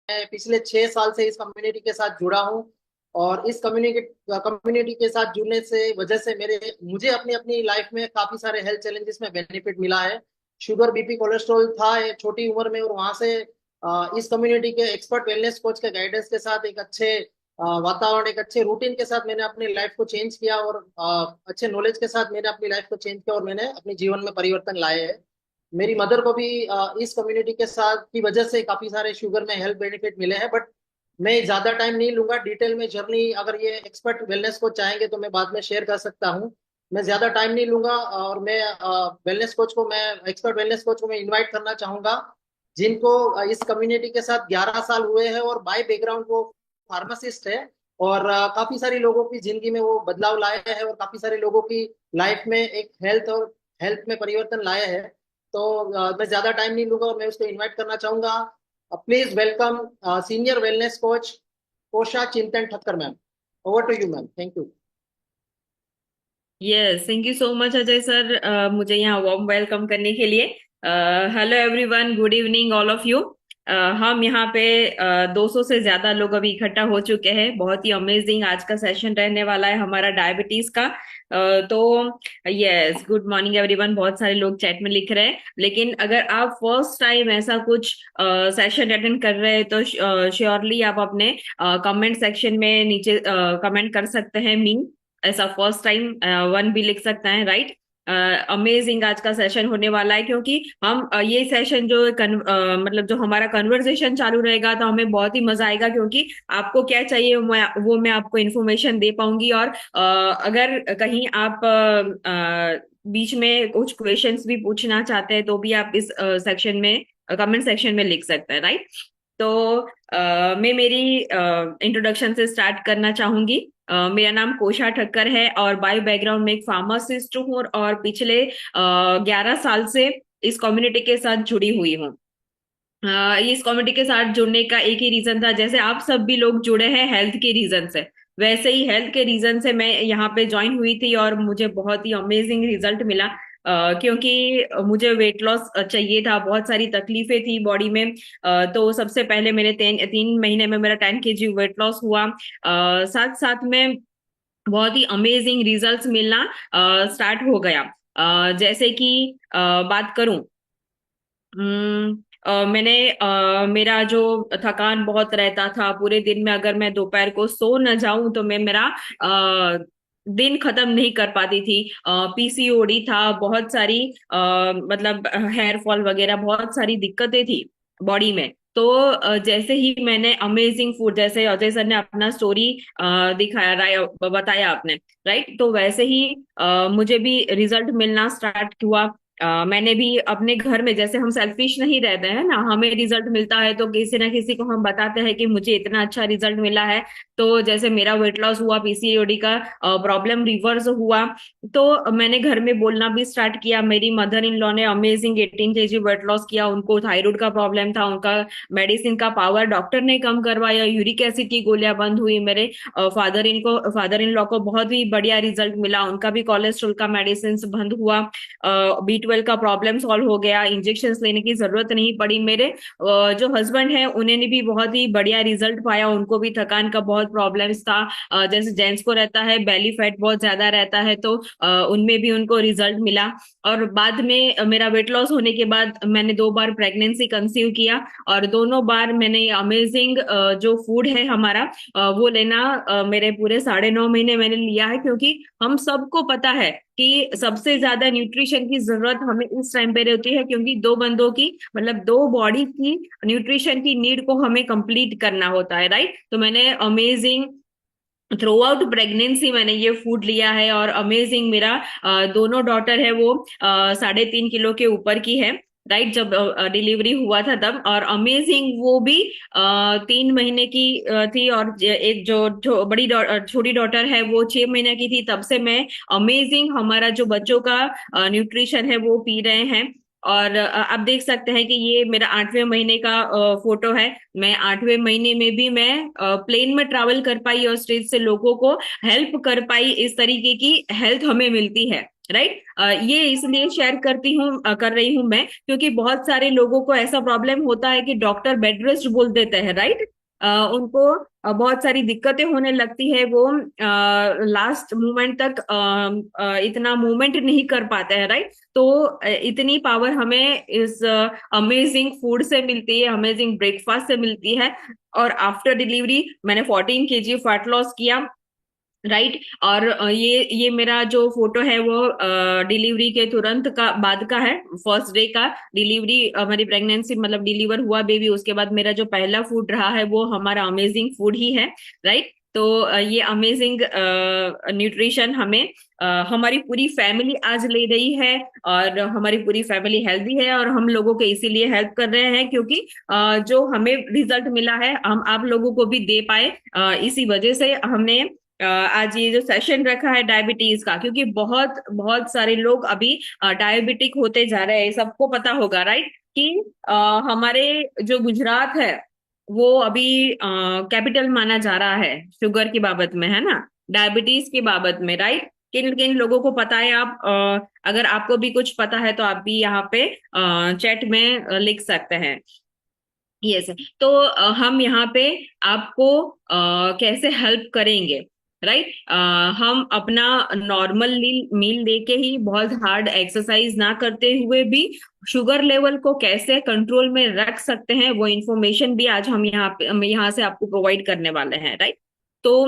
पिछले 6 साल से इस कम्युनिटी के साथ जुड़ा हूँ। और इस कम्युनिटी कम्युनिटी के साथ जुड़ने से वजह से मेरे मुझे अपनी अपनी लाइफ में काफी सारे हेल्थ चैलेंजेस में बेनिफिट मिला है। शुगर, बीपी, कोलेस्ट्रॉल था एक छोटी उम्र में, और वहां से इस कम्युनिटी के एक्सपर्ट वेलनेस कोच के गाइडेंस के साथ एक अच्छे वातावरण, एक अच्छे रूटीन के साथ मैंने अपनी लाइफ को चेंज किया, और अच्छे नॉलेज के साथ मैंने अपनी लाइफ को चेंज किया, और मैंने अपने जीवन में परिवर्तन लाए हैं। मेरी मदर को भी इस कम्युनिटी के साथ की वजह से काफी सारे शुगर में हेल्थ बेनिफिट मिले हैं। बट मैं ज्यादा टाइम नहीं लूंगा डिटेल में जर्नी, अगर ये एक्सपर्ट वेलनेस को चाहेंगे तो मैं बाद में शेयर कर सकता हूँ। मैं ज्यादा टाइम नहीं लूंगा, और मैं वेलनेस कोच को मैं एक्सपर्ट वेलनेस कोच को मैं इनवाइट करना चाहूंगा, जिनको इस कम्युनिटी के साथ 11 साल हुए हैं, और बाय बैकग्राउंड वो फार्मासिस्ट है। और काफी सारे लोगों की जिंदगी में वो बदलाव लाए हैं, और काफी सारे लोगों की लाइफ में एक हेल्थ में परिवर्तन लाए हैं। तो मैं ज्यादा टाइम नहीं लूंगा, और मैं उसको इनवाइट करना चाहूंगा। Please welcome senior wellness coach Kosha Chintan Thakkar ma'am. Over to you ma'am, thank you. Yes, thank you so much Ajay sir, मुझे यहाँ वार्म वेलकम करने के लिए। Hello everyone, good evening all of you. हम यहाँ पे 200 से ज्यादा लोग अभी इकट्ठा हो चुके हैं। बहुत ही अमेजिंग आज का सेशन रहने वाला है हमारा डायबिटीज का। तो यस, गुड मॉर्निंग एवरीवन। बहुत सारे लोग चैट में लिख रहे हैं, लेकिन अगर आप फर्स्ट टाइम ऐसा कुछ सेशन अटेंड कर रहे हैं तो श्योरली आप अपने कमेंट सेक्शन में नीचे कमेंट कर सकते हैं मी, ऐसा फर्स्ट टाइम वन भी लिख सकता है, राइट। अमेजिंग आज का सेशन होने वाला है, क्योंकि हम ये सेशन जो मतलब जो हमारा कन्वर्सेशन चालू रहेगा तो हमें बहुत ही मजा आएगा, क्योंकि आपको क्या चाहिए वो मैं आपको इन्फॉर्मेशन दे पाऊंगी। और अगर कहीं आप बीच में कुछ क्वेश्चंस भी पूछना चाहते हैं तो भी आप इस सेक्शन में, कमेंट सेक्शन में लिख सकते हैं, राइट। तो मैं मेरी इंट्रोडक्शन से स्टार्ट करना चाहूंगी। मेरा नाम कोशा ठक्कर है और बाय बैकग्राउंड में एक फार्मासिस्ट हूँ, और पिछले 11 साल से इस कम्युनिटी के साथ जुड़ी हुई हूँ। इस कम्युनिटी के साथ जुड़ने का एक ही रीजन था, जैसे आप सब भी लोग जुड़े हैं हेल्थ के रीजन से, वैसे ही हेल्थ के रीजन से मैं यहाँ पे ज्वाइन हुई थी, और मुझे बहुत ही अमेजिंग रिजल्ट मिला। क्योंकि मुझे वेट लॉस चाहिए था, बहुत सारी तकलीफें थी बॉडी में। तो सबसे पहले मेरे 3 महीने में मेरा 10 kg वेट लॉस हुआ। साथ साथ में बहुत ही अमेजिंग रिजल्ट्स मिलना स्टार्ट हो गया। जैसे कि बात करूं, मैंने मेरा जो थकान बहुत रहता था पूरे दिन में, अगर मैं दोपहर को सो न जाऊं तो मैं मेरा दिन खत्म नहीं कर पाती थी। पीसीओडी था, बहुत सारी मतलब हेयर फॉल वगैरह, बहुत सारी दिक्कतें थी बॉडी में। तो जैसे ही मैंने अमेजिंग फूड, जैसे अजय सर ने अपना स्टोरी दिखाया, बताया आपने, राइट, तो वैसे ही मुझे भी रिजल्ट मिलना स्टार्ट हुआ। मैंने भी अपने घर में, जैसे हम सेल्फिश नहीं रहते हैं ना, हमें रिजल्ट मिलता है तो किसी ना किसी को हम बताते हैं कि मुझे इतना अच्छा रिजल्ट मिला है। तो जैसे मेरा वेट लॉस हुआ, पीसीओडी का प्रॉब्लम रिवर्स हुआ, तो मैंने घर में बोलना भी स्टार्ट किया। मेरी मदर इन लॉ ने अमेजिंग 18 kg वेट लॉस किया। उनको थायराइड का प्रॉब्लम था, उनका मेडिसिन का पावर डॉक्टर ने कम करवाया, यूरिक एसिड की गोलियां बंद हुई। मेरे फादर इन लॉ को बहुत ही बढ़िया रिजल्ट मिला, उनका भी कोलेस्ट्रॉल का मेडिसिन बंद हुआ। B12 का प्रॉब्लम सॉल्व हो गया, इंजेक्शन लेने की जरूरत नहीं पड़ी। मेरे जो हस्बैंड है उन्होंने भी बहुत ही बढ़िया रिजल्ट पाया, उनको भी थकान का बहुत प्रॉब्लम्स था। जैसे जेंट्स को रहता है, बेली फैट बहुत ज्यादा रहता है, तो उनमें भी उनको रिजल्ट मिला। और बाद में मेरा वेट लॉस होने के बाद मैंने 2 बार प्रेगनेंसी कंसीव किया, और दोनों बार मैंने अमेजिंग जो फूड है हमारा वो लेना, मेरे पूरे 9.5 महीने मैंने लिया है। क्योंकि हम सबको पता है कि सबसे ज्यादा न्यूट्रिशन की जरूरत हमें इस टाइम पे रहती है, क्योंकि दो बंदों की, मतलब दो बॉडी की न्यूट्रिशन की नीड को हमें कंप्लीट करना होता है, राइट। तो मैंने अमेजिंग थ्रू आउट प्रेगनेंसी मैंने ये फूड लिया है, और अमेजिंग मेरा दोनों डॉटर है वो 3.5 किलो के ऊपर की है, राइट, जब डिलीवरी हुआ था तब। और अमेजिंग वो भी 3 महीने की थी, और एक जो छोटी डॉटर है वो 6 महीने की थी। तब से मैं अमेजिंग हमारा जो बच्चों का न्यूट्रिशन है वो पी रहे हैं। और आप देख सकते हैं कि ये मेरा 8वें महीने का फोटो है। मैं 8वें महीने में भी मैं प्लेन में ट्रैवल कर पाई और स्टेज से लोगों को हेल्प कर पाई। इस तरीके की हेल्थ हमें मिलती है। राइट। ये इसलिए शेयर करती हूँ कर रही हूँ मैं, क्योंकि बहुत सारे लोगों को ऐसा प्रॉब्लम होता है कि डॉक्टर बेड रेस्ट बोल देते हैं, राइट। उनको बहुत सारी दिक्कतें होने लगती है, वो लास्ट मोमेंट तक इतना मूवमेंट नहीं कर पाते हैं, राइट। तो इतनी पावर हमें इस अमेजिंग फूड से मिलती है, अमेजिंग ब्रेकफास्ट से मिलती है। और आफ्टर डिलीवरी मैंने 14 kg फैट लॉस किया, राइट। और ये मेरा जो फोटो है वो डिलीवरी के तुरंत का बाद का है, फर्स्ट डे का डिलीवरी, मेरी प्रेगनेंसी मतलब डिलीवर हुआ बेबी, उसके बाद मेरा जो पहला फूड रहा है वो हमारा अमेजिंग फूड ही है, राइट। तो ये अमेजिंग न्यूट्रिशन हमें हमारी पूरी फैमिली आज ले रही है, और हमारी पूरी फैमिली हेल्दी है, और हम लोगों के इसीलिए हेल्प कर रहे हैं क्योंकि जो हमें रिजल्ट मिला है हम आप लोगों को भी दे पाए, इसी वजह से हमने आज ये जो सेशन रखा है डायबिटीज का, क्योंकि बहुत बहुत सारे लोग अभी डायबिटिक होते जा रहे हैं, सबको पता होगा, राइट, कि अ, हमारे जो गुजरात है वो अभी कैपिटल माना जा रहा है शुगर की बाबत में, है ना, डायबिटीज की बाबत में, राइट। किन किन लोगों को पता है, आप अगर आपको भी कुछ पता है तो आप भी यहाँ पे चैट में लिख सकते हैं। यस। तो हम यहाँ पे आपको कैसे हेल्प करेंगे, राइट। हम अपना नॉर्मल मील लेके ही, बहुत हार्ड एक्सरसाइज ना करते हुए भी शुगर लेवल को कैसे कंट्रोल में रख सकते हैं, वो इंफॉर्मेशन भी आज हम यहाँ से आपको प्रोवाइड करने वाले हैं, राइट। तो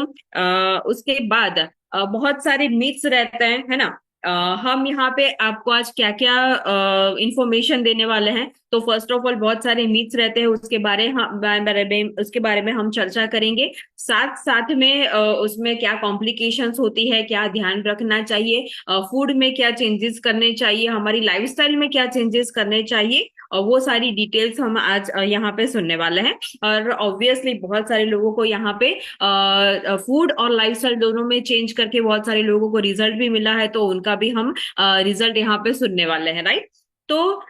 उसके बाद बहुत सारे मिथ्स रहते हैं, है ना। अ, हम यहाँ पे आपको आज क्या क्या इंफॉर्मेशन देने वाले हैं। तो फर्स्ट ऑफ ऑल बहुत सारे मीट्स रहते हैं, उसके बारे में हम चर्चा करेंगे। साथ साथ में उसमें क्या कॉम्प्लिकेशंस होती है, क्या ध्यान रखना चाहिए, फूड में क्या चेंजेस करने चाहिए, हमारी लाइफस्टाइल में क्या चेंजेस करने चाहिए, और वो सारी डिटेल्स हम आज यहाँ पे सुनने वाले हैं। और ऑब्वियसली बहुत सारे लोगों को यहाँ पे फूड और लाइफस्टाइल दोनों में चेंज करके बहुत सारे लोगों को रिजल्ट भी मिला है, तो उनका भी हम रिजल्ट यहाँ पे सुनने वाले हैं, राइट। तो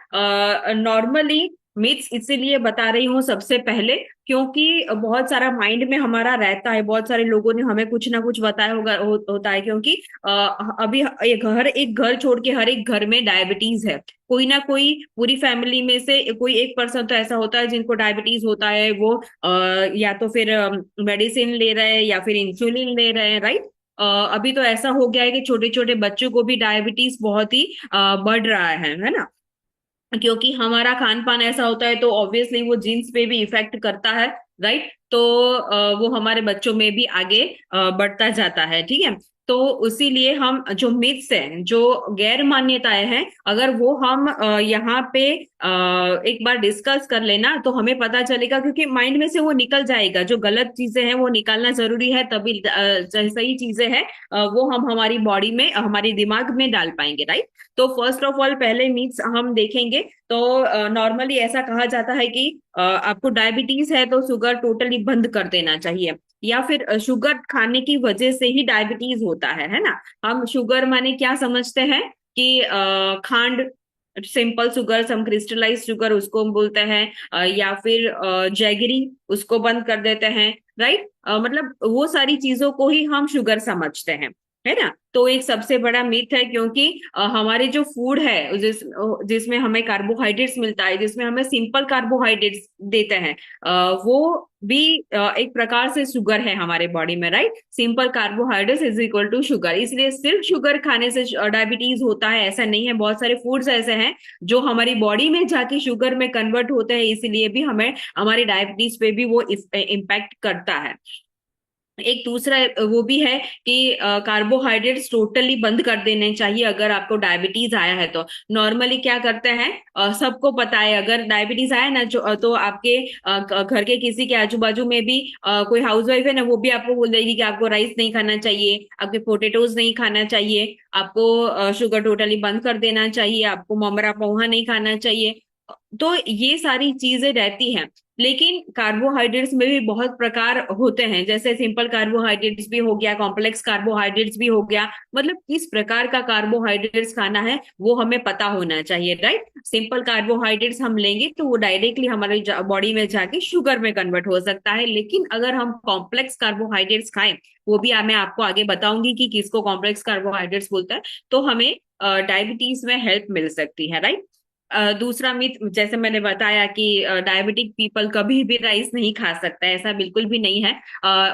नॉर्मली मिथ्स इसीलिए बता रही हूँ सबसे पहले, क्योंकि बहुत सारा माइंड में हमारा रहता है, बहुत सारे लोगों ने हमें कुछ ना कुछ बताया होता है, क्योंकि अभी एक घर छोड़ के हर एक घर में डायबिटीज है, कोई ना कोई, पूरी फैमिली में से कोई एक पर्सन तो ऐसा होता है जिनको डायबिटीज होता है, वो या तो फिर मेडिसिन ले रहे हैं या फिर इंसुलिन ले रहे हैं, राइट। अभी तो ऐसा हो गया है कि छोटे छोटे बच्चों को भी डायबिटीज बहुत ही बढ़ रहा है ना, क्योंकि हमारा खान पान ऐसा होता है, तो ऑब्वियसली वो जीन्स पे भी इफेक्ट करता है, राइट। तो वो हमारे बच्चों में भी आगे बढ़ता जाता है, ठीक है। तो उसीलिए हम जो मिथ्स हैं, जो गैर मान्यताएं हैं, अगर वो हम यहाँ पे एक बार डिस्कस कर लेना तो हमें पता चलेगा, क्योंकि माइंड में से वो निकल जाएगा, जो गलत चीजें हैं वो निकालना जरूरी है, तभी सही चीजें हैं वो हम हमारी बॉडी में, हमारे दिमाग में डाल पाएंगे, राइट। तो फर्स्ट ऑफ ऑल पहले मीट्स हम देखेंगे। तो नॉर्मली ऐसा कहा जाता है कि आपको डायबिटीज है तो शुगर टोटली बंद कर देना चाहिए, या फिर शुगर खाने की वजह से ही डायबिटीज होता है ना। हम शुगर माने क्या समझते हैं कि खांड, सिंपल शुगर, सम क्रिस्टलाइज शुगर उसको हम बोलते हैं, या फिर जैगरी, उसको बंद कर देते हैं, राइट। मतलब वो सारी चीजों को ही हम शुगर समझते हैं, है ना। तो एक सबसे बड़ा मिथ है, क्योंकि हमारे जो फूड है जिसमें हमें कार्बोहाइड्रेट्स मिलता है, जिसमें हमें सिंपल कार्बोहाइड्रेट्स देते हैं, वो भी एक प्रकार से शुगर है हमारे बॉडी में, right. Simple carbohydrates is equal to sugar, इसलिए सिर्फ शुगर खाने से डायबिटीज होता है ऐसा नहीं है, बहुत सारे फूड्स ऐसे हैं जो हमारी बॉडी में जाके शुगर में कन्वर्ट होते हैं, इसलिए भी हमें हमारे डायबिटीज पे भी वो इम्पैक्ट करता है। एक दूसरा वो भी है कि कार्बोहाइड्रेट्स टोटली बंद कर देने चाहिए अगर आपको डायबिटीज आया है तो। नॉर्मली क्या करते हैं, सबको पता है अगर डायबिटीज आया ना, तो आपके घर के किसी के आजू बाजू में भी कोई हाउसवाइफ है ना, वो भी आपको बोल देगी कि आपको राइस नहीं खाना चाहिए, आपके पोटेटोज नहीं खाना चाहिए, आपको शुगर टोटली बंद कर देना चाहिए, आपको ममरा पोहा नहीं खाना चाहिए। तो ये सारी चीजें रहती हैं। लेकिन कार्बोहाइड्रेट्स में भी बहुत प्रकार होते हैं, जैसे सिंपल कार्बोहाइड्रेट्स भी हो गया, कॉम्प्लेक्स कार्बोहाइड्रेट्स भी हो गया, मतलब किस प्रकार का कार्बोहाइड्रेट्स खाना है वो हमें पता होना चाहिए, राइट। सिंपल कार्बोहाइड्रेट्स हम लेंगे तो वो डायरेक्टली हमारे बॉडी में जाके शुगर में कन्वर्ट हो सकता है, लेकिन अगर हम कॉम्प्लेक्स कार्बोहाइड्रेट्स खाएं, वो भी मैं आपको आगे बताऊंगी कि किसको कॉम्प्लेक्स कार्बोहाइड्रेट्स बोलता है, तो हमें डायबिटीज में हेल्प मिल सकती है, राइट। दूसरा मिथ, जैसे मैंने बताया कि डायबिटिक पीपल कभी भी राइस नहीं खा सकता है, ऐसा बिल्कुल भी नहीं है।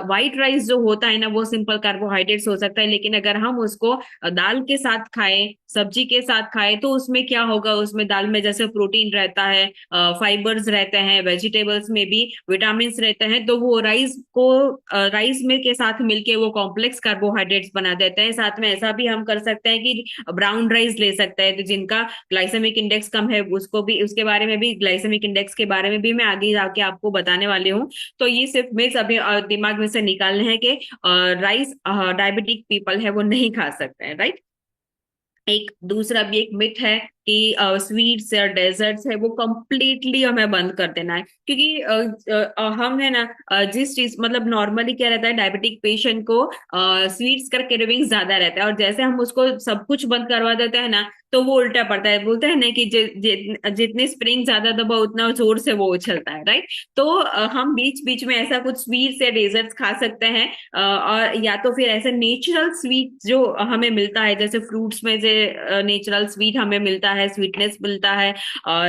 व्हाइट राइस जो होता है ना, वो सिंपल कार्बोहाइड्रेट्स हो सकता है, लेकिन अगर हम उसको दाल के साथ खाएं, सब्जी के साथ खाएं, तो उसमें क्या होगा, उसमें दाल में जैसे प्रोटीन रहता है, फाइबर्स रहते हैं, वेजिटेबल्स में भी विटामिन रहते हैं, तो वो राइस में के साथ मिलके वो कॉम्प्लेक्स कार्बोहाइड्रेट्स बना देते हैं। साथ में ऐसा भी हम कर सकते हैं कि ब्राउन राइस ले सकते हैं, तो जिनका ग्लाइसेमिक इंडेक्स कम है, उसको भी, उसके बारे में भी, ग्लाइसेमिक इंडेक्स के बारे में भी मैं आगे जाके आपको बताने वाली हूँ। तो ये सिर्फ मिथ्स अभी दिमाग में से निकालने हैं कि राइस डायबिटिक पीपल है वो नहीं खा सकते हैं, राइट। एक दूसरा भी एक मिथ है कि स्वीट्स या डेजर्ट्स है वो कंप्लीटली हमें बंद कर देना है, क्योंकि हम है ना, जिस चीज मतलब नॉर्मली क्या रहता है, डायबिटिक पेशेंट को स्वीट्स का क्रेविंग ज्यादा रहता है, और जैसे हम उसको सब कुछ बंद करवा देते हैं ना, तो वो उल्टा पड़ता है। बोलते हैं ना कि जितनी स्प्रिंग ज्यादा दबाओ उतना जोर से वो उछलता है, राइट। तो हम बीच बीच में ऐसा कुछ स्वीट्स या डेजर्ट्स खा सकते हैं, और या तो फिर ऐसे नेचुरल स्वीट जो हमें मिलता है, जैसे फ्रूट्स में से नेचुरल स्वीट हमें मिलता है, स्वीटनेस मिलता है,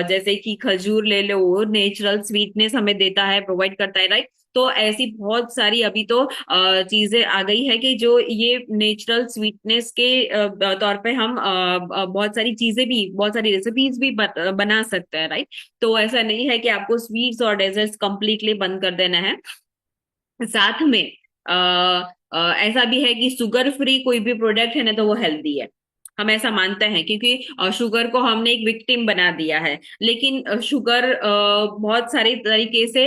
जैसे कि खजूर ले लो, वो नेचुरल स्वीटनेस हमें देता है, प्रोवाइड करता है, राइट। तो ऐसी बहुत सारी अभी तो चीजें आ गई है कि जो ये नेचुरल स्वीटनेस के तौर पे हम बहुत सारी चीजें भी, बहुत सारी रेसिपीज भी बना सकते हैं, राइट। तो ऐसा नहीं है कि आपको स्वीट्स और डेजर्ट्स कंप्लीटली बंद कर देना है। साथ में अ, ऐसा भी है कि शुगर फ्री कोई भी प्रोडक्ट है ना, तो वो हेल्दी है, हम ऐसा मानते हैं, क्योंकि शुगर को हमने एक विक्टिम बना दिया है। लेकिन शुगर बहुत सारे तरीके से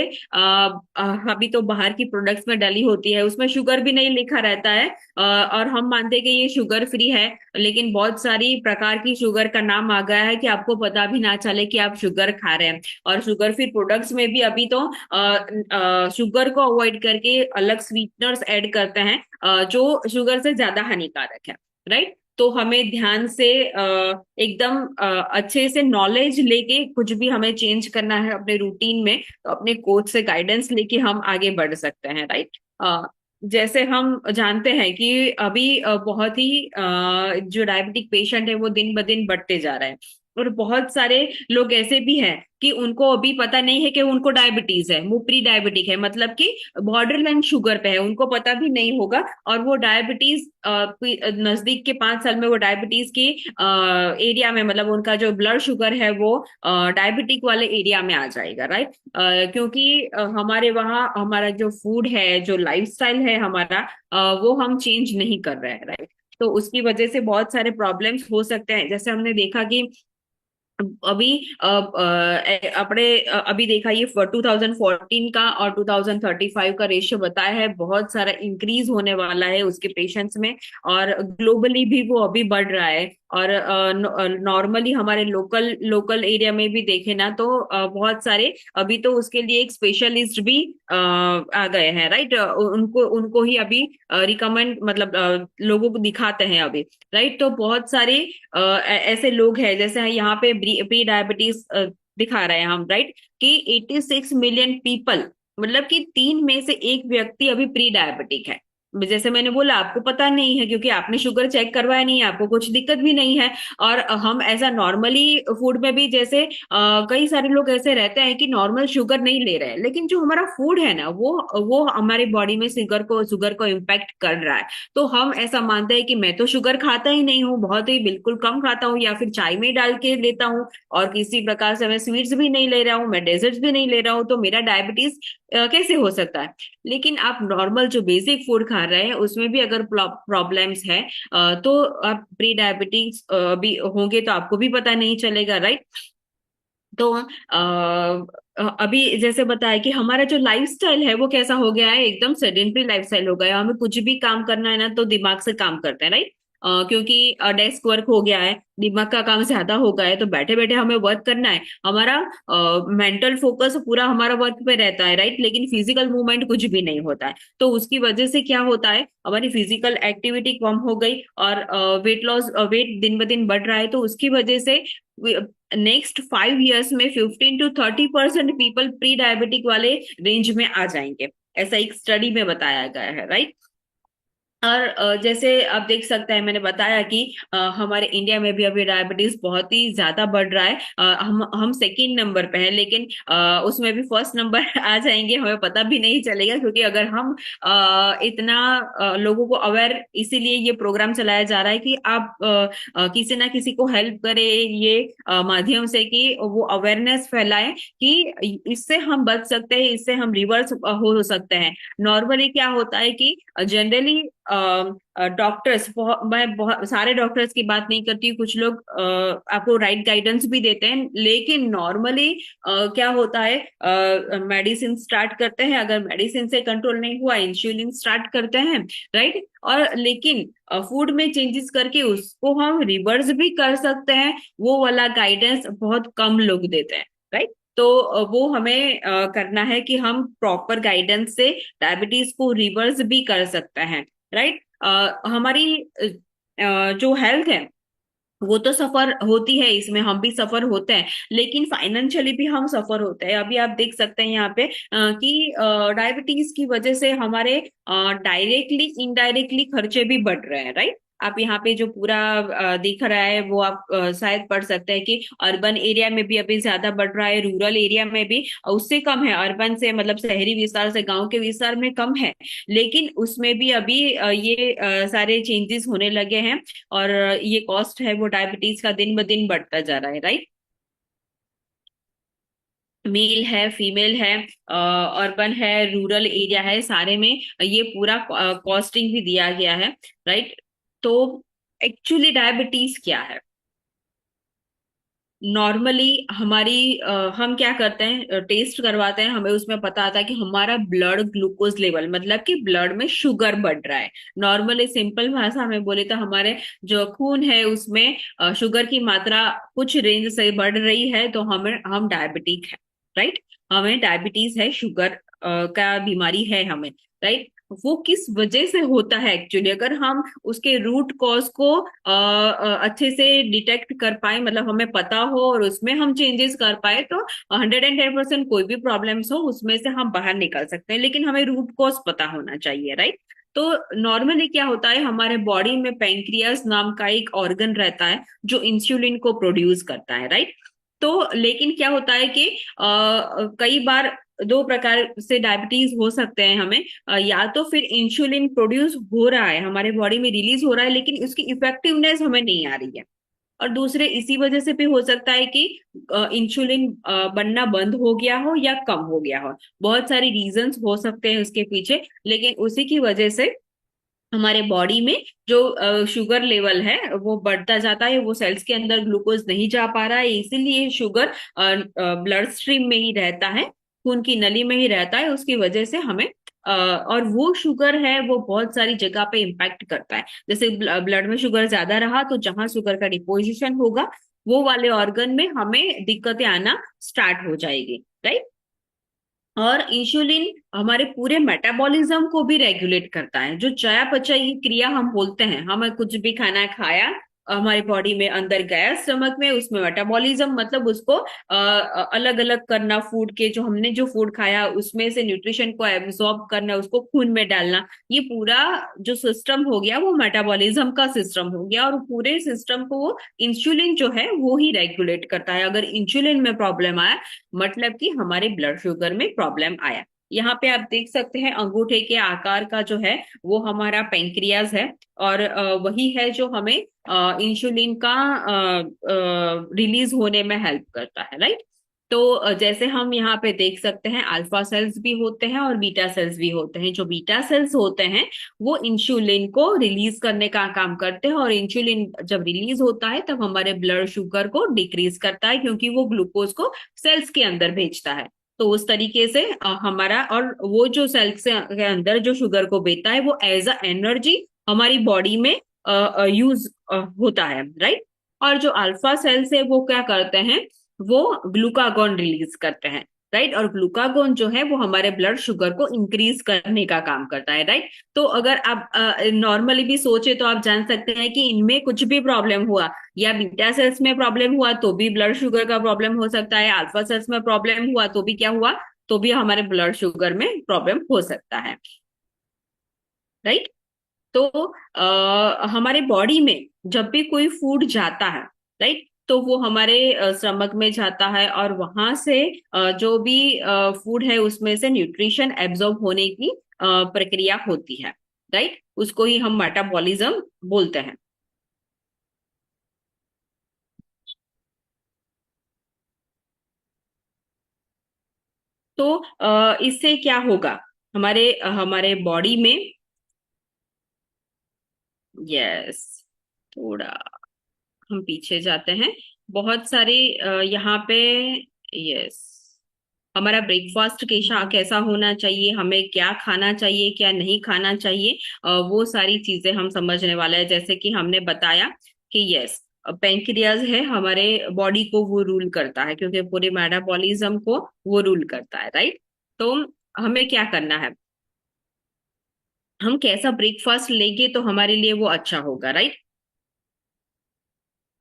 अभी तो बाहर की प्रोडक्ट्स में डली होती है, उसमें शुगर भी नहीं लिखा रहता है, और हम मानते हैं कि ये शुगर फ्री है, लेकिन बहुत सारी प्रकार की शुगर का नाम आ गया है कि आपको पता भी ना चले कि आप शुगर खा रहे हैं। और शुगर फ्री प्रोडक्ट्स में भी अभी तो शुगर को अवॉइड करके अलग स्वीटनर्स ऐड करते हैं, जो शुगर से ज्यादा हानिकारक है, राइट। तो हमें ध्यान से एकदम अच्छे से नॉलेज लेके कुछ भी हमें चेंज करना है अपने रूटीन में, तो अपने कोच से गाइडेंस लेके हम आगे बढ़ सकते हैं, राइट। जैसे हम जानते हैं कि अभी बहुत ही जो डायबिटिक पेशेंट है वो दिन ब दिन बढ़ते जा रहे हैं, और बहुत सारे लोग ऐसे भी हैं कि उनको अभी पता नहीं है कि उनको डायबिटीज है, वो प्री डायबिटिक है, मतलब कि बॉर्डर लाइन शुगर पे है, उनको पता भी नहीं होगा, और वो डायबिटीज नजदीक के 5 साल में वो डायबिटीज की एरिया में, मतलब उनका जो ब्लड शुगर है वो डायबिटिक वाले एरिया में आ जाएगा, राइट। क्योंकि हमारे वहाँ हमारा जो फूड है, जो लाइफस्टाइल है हमारा, वो हम चेंज नहीं कर रहे हैं, राइट। तो उसकी वजह से बहुत सारे प्रॉब्लम्स हो सकते हैं। जैसे हमने देखा कि अभी अपने अभी देखा, ये 2014 का और 2035 का रेशियो बताया है, बहुत सारा इंक्रीज होने वाला है उसके पेशेंट्स में, और ग्लोबली भी वो अभी बढ़ रहा है। और नॉर्मली हमारे लोकल लोकल एरिया में भी देखे ना, तो बहुत सारे अभी तो उसके लिए एक स्पेशलिस्ट भी आ गए हैं, राइट। उनको उनको ही अभी रिकमेंड, मतलब लोगों को दिखाते हैं अभी, राइट। तो बहुत सारे ऐसे लोग हैं, जैसे यहाँ पे प्री डायबिटीज दिखा रहे हैं हम, राइट, कि 86 मिलियन पीपल, मतलब कि 3 में से 1 व्यक्ति अभी प्री डायबिटिक है। जैसे मैंने बोला, आपको पता नहीं है क्योंकि आपने शुगर चेक करवाया नहीं है, आपको कुछ दिक्कत भी नहीं है। और हम ऐसा नॉर्मली फूड में भी, जैसे कई सारे लोग ऐसे रहते हैं कि नॉर्मल शुगर नहीं ले रहे हैं, लेकिन जो हमारा फूड है ना, वो हमारी बॉडी में शुगर को इम्पैक्ट कर रहा है। तो हम ऐसा मानते हैं कि मैं तो शुगर खाता ही नहीं हूँ, बहुत ही बिल्कुल कम खाता हूँ, या फिर चाय में डाल के लेता हूँ, और किसी प्रकार से मैं स्वीट्स भी नहीं ले रहा हूँ, मैं डेजर्ट्स भी नहीं ले रहा हूँ, तो मेरा डायबिटीज कैसे हो सकता है। लेकिन आप नॉर्मल जो बेसिक फूड खा रहे हैं उसमें भी अगर प्रॉब्लम्स है, तो आप प्री डायबिटीज भी होंगे तो आपको भी पता नहीं चलेगा, राइट। तो अभी जैसे बताया कि हमारा जो लाइफस्टाइल है वो कैसा हो गया है, एकदम सेडेंटरी लाइफस्टाइल हो गया है, हमें कुछ भी काम करना है ना तो दिमाग से काम करते हैं, राइट। क्योंकि डेस्क वर्क हो गया है, दिमाग का काम ज्यादा हो गया है, तो बैठे बैठे हमें वर्क करना है, हमारा मेंटल फोकस पूरा हमारा वर्क पे रहता है, राइट, लेकिन फिजिकल मूवमेंट कुछ भी नहीं होता है। तो उसकी वजह से क्या होता है, हमारी फिजिकल एक्टिविटी कम हो गई, और वेट दिन ब दिन बढ़ रहा है, तो उसकी वजह से नेक्स्ट 5 years में 15 to 30% पीपल प्री डायबिटिक वाले रेंज में आ जाएंगे, ऐसा एक स्टडी में बताया गया है, राइट। और जैसे आप देख सकते हैं, मैंने बताया कि हमारे इंडिया में भी अभी डायबिटीज बहुत ही ज्यादा बढ़ रहा है। हम सेकंड नंबर पे हैं, लेकिन उसमें भी फर्स्ट नंबर आ जाएंगे हमें पता भी नहीं चलेगा, क्योंकि अगर हम इतना लोगों को अवेयर, इसीलिए ये प्रोग्राम चलाया जा रहा है कि आप किसी ना किसी को हेल्प करें ये माध्यम से, कि वो अवेयरनेस फैलाएं कि इससे हम बच सकते हैं, इससे हम रिवर्स हो सकते हैं। नॉर्मली क्या होता है कि जनरली डॉक्टर्स, मैं बहुत सारे डॉक्टर्स की बात नहीं करती हूँ, कुछ लोग आपको राइट गाइडेंस भी देते हैं, लेकिन नॉर्मली क्या होता है, मेडिसिन स्टार्ट करते हैं, अगर मेडिसिन से कंट्रोल नहीं हुआ इंसुलिन स्टार्ट करते हैं, राइट। और लेकिन फूड में चेंजेस करके उसको हम रिवर्स भी कर सकते हैं, वो वाला गाइडेंस बहुत कम लोग देते हैं, राइट। तो वो हमें करना है कि हम प्रॉपर गाइडेंस से डायबिटीज को रिवर्स भी कर सकते हैं, राइट। हमारी जो हेल्थ है वो तो सफर होती है, इसमें हम भी सफर होते हैं, लेकिन फाइनेंशियली भी हम सफर होते हैं। अभी आप देख सकते हैं यहाँ पे कि डायबिटीज की वजह से हमारे डायरेक्टली इनडायरेक्टली खर्चे भी बढ़ रहे हैं, राइट। आप यहाँ पे जो पूरा दिख रहा है वो आप शायद पढ़ सकते हैं कि अर्बन एरिया में भी अभी ज्यादा बढ़ रहा है, रूरल एरिया में भी उससे कम है, अर्बन से मतलब शहरी विस्तार से गांव के विस्तार में कम है, लेकिन उसमें भी अभी ये सारे चेंजेस होने लगे हैं। और ये कॉस्ट है वो डायबिटीज का दिन ब दिन बढ़ता जा रहा है, राइट। मेल है, फीमेल है, अर्बन है, रूरल एरिया है, सारे में ये पूरा कॉस्टिंग भी दिया गया है, राइट। तो एक्चुअली डायबिटीज क्या है? नॉर्मली हमारी हम क्या करते हैं, टेस्ट करवाते हैं, हमें उसमें पता आता है कि हमारा ब्लड ग्लूकोज लेवल, मतलब कि ब्लड में शुगर बढ़ रहा है। नॉर्मली सिंपल भाषा में बोले तो हमारे जो खून है उसमें शुगर की मात्रा कुछ रेंज से बढ़ रही है, तो हम डायबिटिक है, राइट। हमें डायबिटीज है, शुगर का बीमारी है हमें, राइट। वो किस वजह से होता है एक्चुअली, अगर हम उसके रूट कॉज को अच्छे से डिटेक्ट कर पाए, मतलब हमें पता हो और उसमें हम चेंजेस कर पाए, तो 110% कोई भी प्रॉब्लम्स हो उसमें से हम बाहर निकल सकते हैं, लेकिन हमें रूट कॉज पता होना चाहिए, राइट। तो नॉर्मली क्या होता है, हमारे बॉडी में पेंक्रियास नाम का एक ऑर्गन रहता है जो इंसुलिन को प्रोड्यूस करता है, राइट। तो लेकिन क्या होता है कि कई बार दो प्रकार से डायबिटीज हो सकते हैं हमें, या तो फिर इंसुलिन प्रोड्यूस हो रहा है हमारे बॉडी में, रिलीज हो रहा है, लेकिन उसकी इफेक्टिवनेस हमें नहीं आ रही है। और दूसरे इसी वजह से भी हो सकता है कि इंसुलिन बनना बंद हो गया हो या कम हो गया हो। बहुत सारी रीजंस हो सकते हैं उसके पीछे, लेकिन उसी की वजह से हमारे बॉडी में जो शुगर लेवल है वो बढ़ता जाता है, वो सेल्स के अंदर ग्लूकोज नहीं जा पा रहा है, इसीलिए शुगर ब्लड स्ट्रीम में ही रहता है, खून की नली में ही रहता है, उसकी वजह से हमें और वो शुगर है वो बहुत सारी जगह पे इम्पैक्ट करता है। जैसे ब्लड में शुगर ज्यादा रहा तो जहां शुगर का डिपोजिशन होगा वो वाले ऑर्गन में हमें दिक्कतें आना स्टार्ट हो जाएगी, राइट। और इंसुलिन हमारे पूरे मेटाबॉलिज्म को भी रेगुलेट करता है, जो चयापचय क्रिया हम बोलते हैं, हमें कुछ भी खाना खाया, हमारी बॉडी में अंदर गया स्टमक में, उसमें मेटाबॉलिज्म मतलब उसको अलग अलग करना, फूड के जो हमने जो फूड खाया उसमें से न्यूट्रिशन को एब्सॉर्ब करना, उसको खून में डालना, ये पूरा जो सिस्टम हो गया वो मेटाबॉलिज्म का सिस्टम हो गया, और पूरे सिस्टम को वो इंसुलिन जो है वो ही रेगुलेट करता है। अगर इंसुलिन में प्रॉब्लम आया मतलब कि हमारे ब्लड शुगर में प्रॉब्लम आया। यहाँ पे आप देख सकते हैं अंगूठे के आकार का जो है वो हमारा पेंक्रियाज है, और वही है जो हमें इंसुलिन का रिलीज होने में हेल्प करता है, राइट। तो जैसे हम यहाँ पे देख सकते हैं अल्फा सेल्स भी होते हैं और बीटा सेल्स भी होते हैं। जो बीटा सेल्स होते हैं वो इंसुलिन को रिलीज करने का काम करते हैं, और इंसुलिन जब रिलीज होता है तब हमारे ब्लड शुगर को डिक्रीज करता है, क्योंकि वो ग्लूकोज को सेल्स के अंदर भेजता है। तो उस तरीके से हमारा, और वो जो सेल्स के अंदर जो शुगर को भेजता है वो एज अ एनर्जी हमारी बॉडी में यूज होता है, राइट। और जो अल्फा सेल्स है वो क्या करते हैं, वो ग्लूकागॉन रिलीज करते हैं, राइट। और ग्लूकागॉन जो है वो हमारे ब्लड शुगर को इंक्रीज करने का काम करता है, राइट। तो अगर आप नॉर्मली भी सोचे तो आप जान सकते हैं कि इनमें कुछ भी प्रॉब्लम हुआ, या बीटा सेल्स में प्रॉब्लम हुआ तो भी ब्लड शुगर का प्रॉब्लम हो सकता है, अल्फा सेल्स में प्रॉब्लम हुआ तो भी क्या हुआ, तो भी हमारे ब्लड शुगर में प्रॉब्लम हो सकता है, राइट। तो हमारे बॉडी में जब भी कोई फूड जाता है, राइट, तो वो हमारे स्टमक में जाता है और वहां से जो भी फूड है उसमें से न्यूट्रिशन एब्जॉर्ब होने की प्रक्रिया होती है, राइट, उसको ही हम मेटाबॉलिज्म बोलते हैं। तो इससे क्या होगा हमारे हमारे बॉडी में। यस, थोड़ा हम पीछे जाते हैं। बहुत सारी यहाँ पे। यस, हमारा ब्रेकफास्ट कैसा कैसा होना चाहिए, हमें क्या खाना चाहिए क्या नहीं खाना चाहिए, वो सारी चीजें हम समझने वाले हैं। जैसे कि हमने बताया कि यस, पेंक्रियाज है हमारे बॉडी को वो रूल करता है, क्योंकि पूरे मेटाबॉलिज्म को वो रूल करता है, राइट। तो हमें क्या करना है, हम कैसा ब्रेकफास्ट लेंगे तो हमारे लिए वो अच्छा होगा, राइट।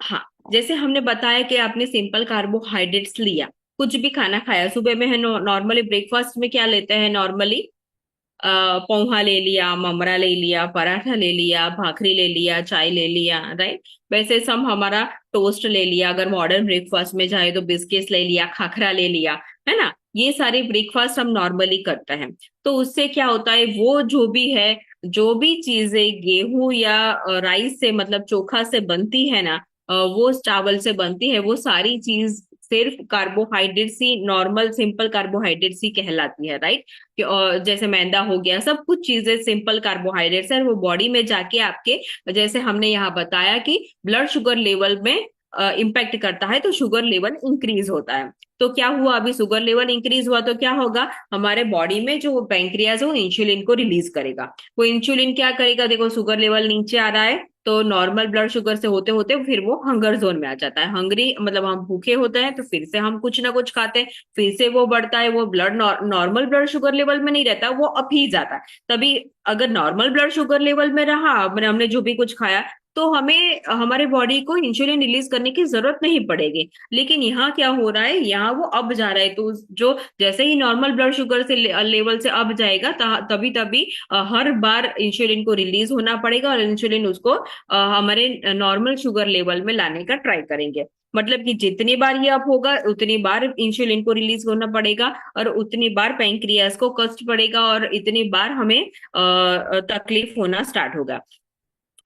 हाँ, जैसे हमने बताया कि आपने सिंपल कार्बोहाइड्रेट्स लिया, कुछ भी खाना खाया सुबह में है, नॉर्मली ब्रेकफास्ट में क्या लेते हैं नॉर्मली, पोहा ले लिया, ममरा ले लिया, पराठा ले लिया, भाखरी ले लिया, चाय ले लिया, राइट। वैसे सम हमारा टोस्ट ले लिया, अगर मॉडर्न ब्रेकफास्ट में जाए तो बिस्किट्स ले लिया, खाखरा ले लिया, है ना। ये सारे ब्रेकफास्ट हम नॉर्मली करते हैं। तो उससे क्या होता है, वो जो भी है, जो भी चीजें गेहूं या राइस से मतलब चोखा से बनती है ना, वो चावल से बनती है, वो सारी चीज सिर्फ कार्बोहाइड्रेट्स ही, नॉर्मल सिंपल कार्बोहाइड्रेट्स ही कहलाती है, राइट। कि और जैसे मैदा हो गया, सब कुछ चीजें सिंपल कार्बोहाइड्रेट्स है, वो बॉडी में जाके आपके, जैसे हमने यहाँ बताया कि ब्लड शुगर लेवल में इम्पैक्ट करता है, तो शुगर लेवल इंक्रीज होता है। तो क्या हुआ, अभी शुगर लेवल इंक्रीज हुआ तो क्या होगा, हमारे बॉडी में जो पैंक्रियाज है वो इंसुलिन को रिलीज करेगा। वो इंसुलिन क्या करेगा, देखो शुगर लेवल नीचे आ रहा है, तो नॉर्मल ब्लड शुगर से होते होते फिर वो हंगर जोन में आ जाता है। हंगरी मतलब हम भूखे होते हैं, तो फिर से हम कुछ ना कुछ खाते हैं, फिर से वो बढ़ता है, वो blood normal blood sugar level में नहीं रहता, वो अप ही जाता है। तभी अगर नॉर्मल ब्लड शुगर लेवल में रहा, हमने जो भी कुछ खाया, तो हमें हमारे बॉडी को इंसुलिन रिलीज करने की जरूरत नहीं पड़ेगी। लेकिन यहाँ क्या हो रहा है, यहाँ वो अब जा रहा है, तो जो जैसे ही नॉर्मल ब्लड शुगर से लेवल से अब जाएगा, तभी तभी हर बार इंसुलिन को रिलीज होना पड़ेगा, और इंसुलिन उसको हमारे नॉर्मल शुगर लेवल में लाने का ट्राई करेंगे। मतलब कि जितनी बार ये अप होगा उतनी बार इंसुलिन को रिलीज होना पड़ेगा, और उतनी बार पैंक्रियास को कष्ट पड़ेगा, और इतनी बार हमें तकलीफ होना स्टार्ट होगा।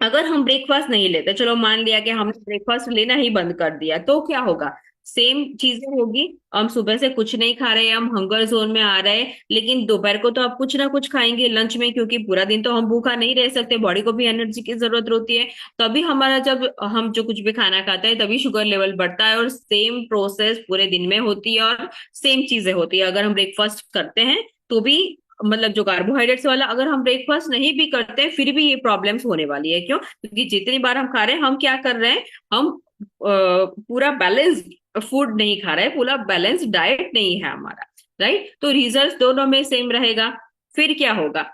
अगर हम ब्रेकफास्ट नहीं लेते, चलो मान लिया कि हमने ब्रेकफास्ट लेना ही बंद कर दिया, तो क्या होगा, सेम चीजें होगी। हम सुबह से कुछ नहीं खा रहे, हम हंगर जोन में आ रहे हैं, लेकिन दोपहर को तो आप कुछ ना कुछ खाएंगे लंच में, क्योंकि पूरा दिन तो हम भूखा नहीं रह सकते, बॉडी को भी एनर्जी की जरूरत होती है। तभी हमारा, जब हम जो कुछ भी खाना खाते हैं तभी शुगर लेवल बढ़ता है, और सेम प्रोसेस पूरे दिन में होती है, और सेम चीजें होती है। अगर हम ब्रेकफास्ट करते हैं तो भी, मतलब जो कार्बोहाइड्रेट्स वाला, अगर हम ब्रेकफास्ट नहीं भी करते हैं फिर भी ये प्रॉब्लम्स होने वाली है। क्यों, क्योंकि जितनी बार हम खा रहे हैं, हम क्या कर रहे हैं, हम पूरा बैलेंस फूड नहीं खा रहे हैं, पूरा बैलेंस डाइट नहीं है हमारा, राइट। तो रिजल्ट दोनों में सेम रहेगा। फिर क्या होगा,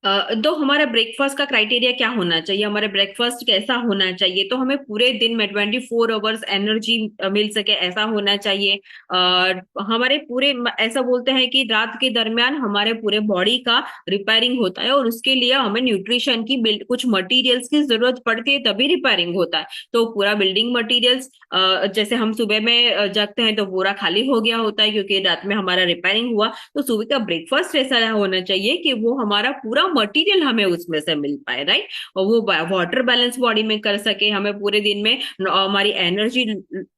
तो हमारा ब्रेकफास्ट का क्राइटेरिया क्या होना चाहिए, हमारा ब्रेकफास्ट कैसा होना चाहिए, तो हमें पूरे दिन में 24 आवर्स एनर्जी मिल सके, ऐसा होना चाहिए। और हमारे पूरे ऐसा बोलते हैं कि रात के दरमियान हमारे पूरे बॉडी का रिपेयरिंग होता है, और उसके लिए हमें न्यूट्रिशन की बिल्ड कुछ मटेरियल्स की जरूरत पड़ती है, तभी रिपेयरिंग होता है। तो पूरा बिल्डिंग मटेरियल्स, जैसे हम सुबह में जगते हैं तो पूरा खाली हो गया होता है, क्योंकि रात में हमारा रिपेयरिंग हुआ। तो सुबह का ब्रेकफास्ट ऐसा होना चाहिए कि वो हमारा पूरा मटेरियल हमें उसमें से मिल पाए, राइट। और वो वाटर बैलेंस बॉडी में कर सके, हमें पूरे दिन में हमारी एनर्जी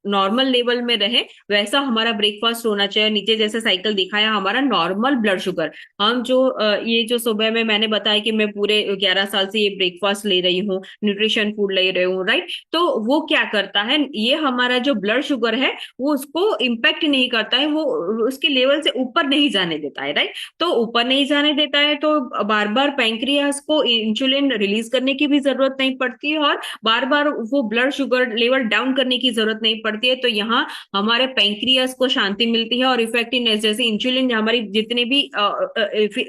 नॉर्मल लेवल में रहे, वैसा हमारा ब्रेकफास्ट होना चाहिए। नीचे जैसे साइकिल दिखाया, हमारा नॉर्मल ब्लड शुगर, हम जो ये जो सुबह में मैंने बताया कि मैं पूरे 11 साल से ये ब्रेकफास्ट ले रही हूँ, न्यूट्रिशन फूड ले रही हूँ, राइट। तो वो क्या करता है, ये हमारा जो ब्लड शुगर है वो उसको इम्पेक्ट नहीं करता है, वो उसके लेवल से ऊपर नहीं जाने देता है, राइट। तो ऊपर नहीं जाने देता है, तो बार बार पैंक्रियास को इंसुलिन रिलीज करने की भी जरूरत नहीं पड़ती है, और बार बार वो ब्लड शुगर लेवल डाउन करने की जरूरत नहीं पड़ती है। तो यहाँ हमारे पैंक्रियास को शांति मिलती है, और इफेक्टिवनेस, जैसे इंसुलिन हमारी जितने भी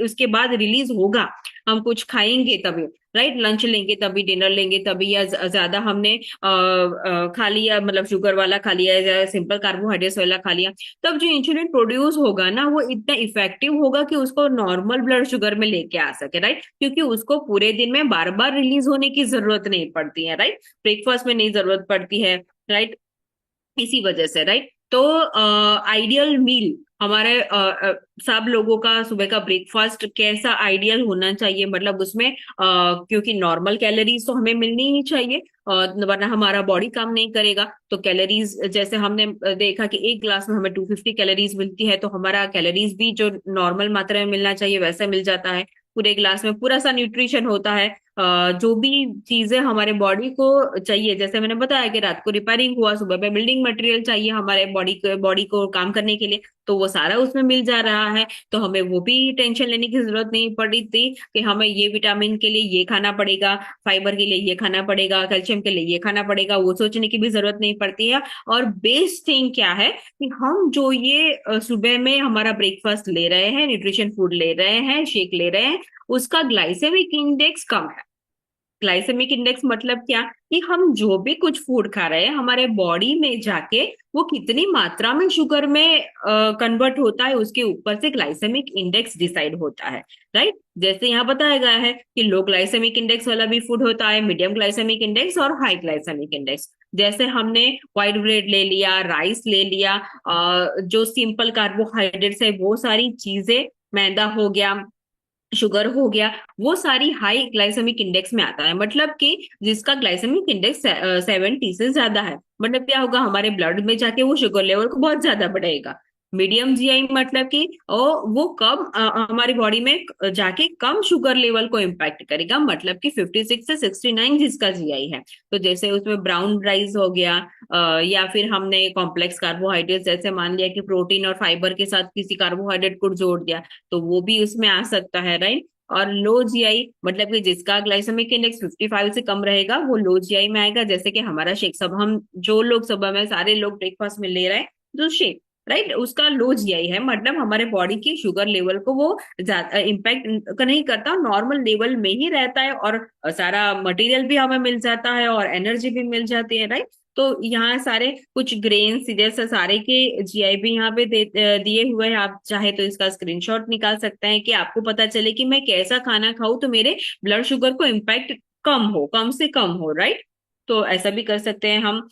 उसके बाद रिलीज होगा, हम कुछ खाएंगे तभी, राइट। लंच लेंगे तभी, डिनर लेंगे तभी, या ज्यादा हमने खा लिया, मतलब शुगर वाला खा लिया या सिंपल कार्बोहाइड्रेट्स वाला खा लिया, तब जो इंसुलिन प्रोड्यूस होगा ना वो इतना इफेक्टिव होगा कि उसको नॉर्मल ब्लड शुगर में लेके आ सके, राइट। क्योंकि उसको पूरे दिन में बार बार रिलीज होने की जरूरत नहीं पड़ती है, राइट। ब्रेकफास्ट में नहीं जरूरत पड़ती है, राइट। इसी वजह से, राइट। तो आइडियल मील हमारे सब लोगों का सुबह का ब्रेकफास्ट कैसा आइडियल होना चाहिए, मतलब उसमें क्योंकि नॉर्मल कैलोरीज तो हमें मिलनी ही चाहिए, वरना हमारा बॉडी काम नहीं करेगा। तो कैलोरीज जैसे हमने देखा कि एक ग्लास में हमें 250 कैलोरीज मिलती है, तो हमारा कैलोरीज भी जो नॉर्मल मात्रा में मिलना चाहिए वैसा मिल जाता है। पूरे ग्लास में पूरा सा न्यूट्रिशन होता है। जो भी चीजें हमारे बॉडी को चाहिए, जैसे मैंने बताया कि रात को रिपेयरिंग हुआ, सुबह में बिल्डिंग मटेरियल चाहिए हमारे बॉडी को काम करने के लिए, तो वो सारा उसमें मिल जा रहा है। तो हमें वो भी टेंशन लेने की जरूरत नहीं पड़ी थी कि हमें ये विटामिन के लिए ये खाना पड़ेगा, फाइबर के लिए ये खाना पड़ेगा, कैल्शियम के लिए ये खाना पड़ेगा, वो सोचने की भी जरूरत नहीं पड़ती है। और बेस्ट थिंग क्या है कि हम जो ये सुबह में हमारा ब्रेकफास्ट ले रहे हैं, न्यूट्रिशन फूड ले रहे हैं, शेक ले रहे हैं, उसका ग्लाइसेमिक इंडेक्स कम है। ग्लाइसेमिक इंडेक्स मतलब क्या, कि हम जो भी कुछ फूड खा रहे हैं हमारे बॉडी में जाके वो कितनी मात्रा में शुगर में कन्वर्ट होता है, उसके ऊपर से ग्लाइसेमिक इंडेक्स डिसाइड होता है, राइट। जैसे यहाँ बताया गया है कि लो ग्लाइसेमिक इंडेक्स वाला भी फूड होता है, मीडियम ग्लाइसेमिक इंडेक्स और हाई ग्लाइसेमिक इंडेक्स। जैसे हमने व्हाइट ब्रेड ले लिया, राइस ले लिया, जो सिंपल कार्बोहाइड्रेट्स है वो सारी चीजें, मैदा हो गया, शुगर हो गया, वो सारी हाई ग्लाइसेमिक इंडेक्स में आता है। मतलब कि जिसका ग्लाइसेमिक इंडेक्स 70 से ज्यादा है, मतलब क्या होगा, हमारे ब्लड में जाके वो शुगर लेवल को बहुत ज्यादा बढ़ाएगा। मीडियम जीआई मतलब कि वो कम हमारी बॉडी में जाके कम शुगर लेवल को इम्पैक्ट करेगा, मतलब कि 56 से 69 जिसका जीआई है। तो जैसे उसमें ब्राउन राइस हो गया, या फिर हमने कॉम्प्लेक्स कार्बोहाइड्रेट जैसे मान लिया कि प्रोटीन और फाइबर के साथ किसी कार्बोहाइड्रेट को जोड़ दिया, तो वो भी उसमें आ सकता है, राइट। और लो जीआई मतलब कि जिसका ग्लाइसेमिक इंडेक्स 55 से कम रहेगा वो लो जीआई में आएगा। जैसे कि हमारा शेक, सब हम जो लोग सुबह में सारे लोग ब्रेकफास्ट में ले रहे हैं जो शेक, राइट, उसका लो जीआई है, मतलब हमारे बॉडी की शुगर लेवल को वो ज्यादा इम्पैक्ट नहीं करता, नॉर्मल लेवल में ही रहता है, और सारा मटेरियल भी हमें मिल जाता है और एनर्जी भी मिल जाती है, राइट। तो यहाँ सारे कुछ ग्रेन जैसे सारे के जीआई भी यहाँ पे दिए हुए हैं। आप चाहे तो इसका स्क्रीनशॉट निकाल सकते हैं कि आपको पता चले कि मैं कैसा खाना खाऊं तो मेरे ब्लड शुगर को इम्पैक्ट कम हो, कम से कम हो, राइट। तो ऐसा भी कर सकते हैं हम।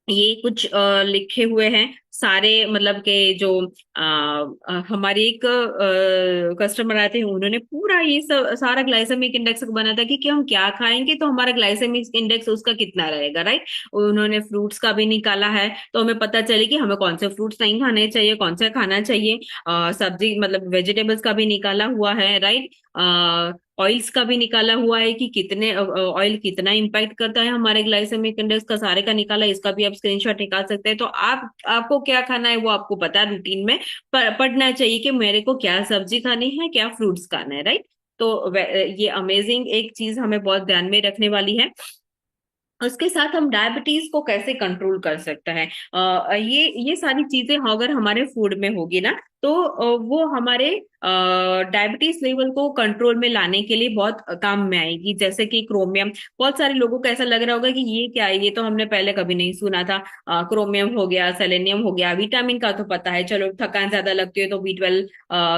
ये कुछ लिखे हुए हैं सारे, मतलब के जो हमारे एक कस्टमर आए थे, उन्होंने पूरा ये सब सारा ग्लाइसेमिक इंडेक्स बना था कि हम क्या खाएंगे तो हमारा ग्लाइसेमिक इंडेक्स उसका कितना रहेगा, राइट। उन्होंने फ्रूट्स का भी निकाला है, तो हमें पता चले कि हमें कौन से फ्रूट्स नहीं खाने चाहिए, कौन से खाना चाहिए। सब्जी मतलब वेजिटेबल्स का भी निकाला हुआ है, राइट। ऑयल्स का भी निकाला हुआ है कि कितने ऑयल कितना इम्पैक्ट करता है हमारे ग्लाइसेमिक इंडेक्स का, सारे का निकाला है। इसका भी आप स्क्रीनशॉट निकाल सकते हैं। तो आपको क्या खाना है वो आपको पता है, रूटीन में पढ़ना चाहिए कि मेरे को क्या सब्जी खानी है, क्या फ्रूट्स खाना है, राइट। तो ये अमेजिंग एक चीज हमें बहुत ध्यान में रखने वाली है। उसके साथ हम डायबिटीज को कैसे कंट्रोल कर सकते हैं, ये सारी चीजें अगर हमारे फूड में होगी ना, तो वो हमारे डायबिटीज लेवल को कंट्रोल में लाने के लिए बहुत काम में आएगी। जैसे कि क्रोमियम, बहुत सारे लोगों को ऐसा लग रहा होगा कि ये क्या है, ये तो हमने पहले कभी नहीं सुना था। क्रोमियम हो गया, सेलेनियम हो गया, विटामिन का तो पता है, चलो थकान ज्यादा लगती है तो B12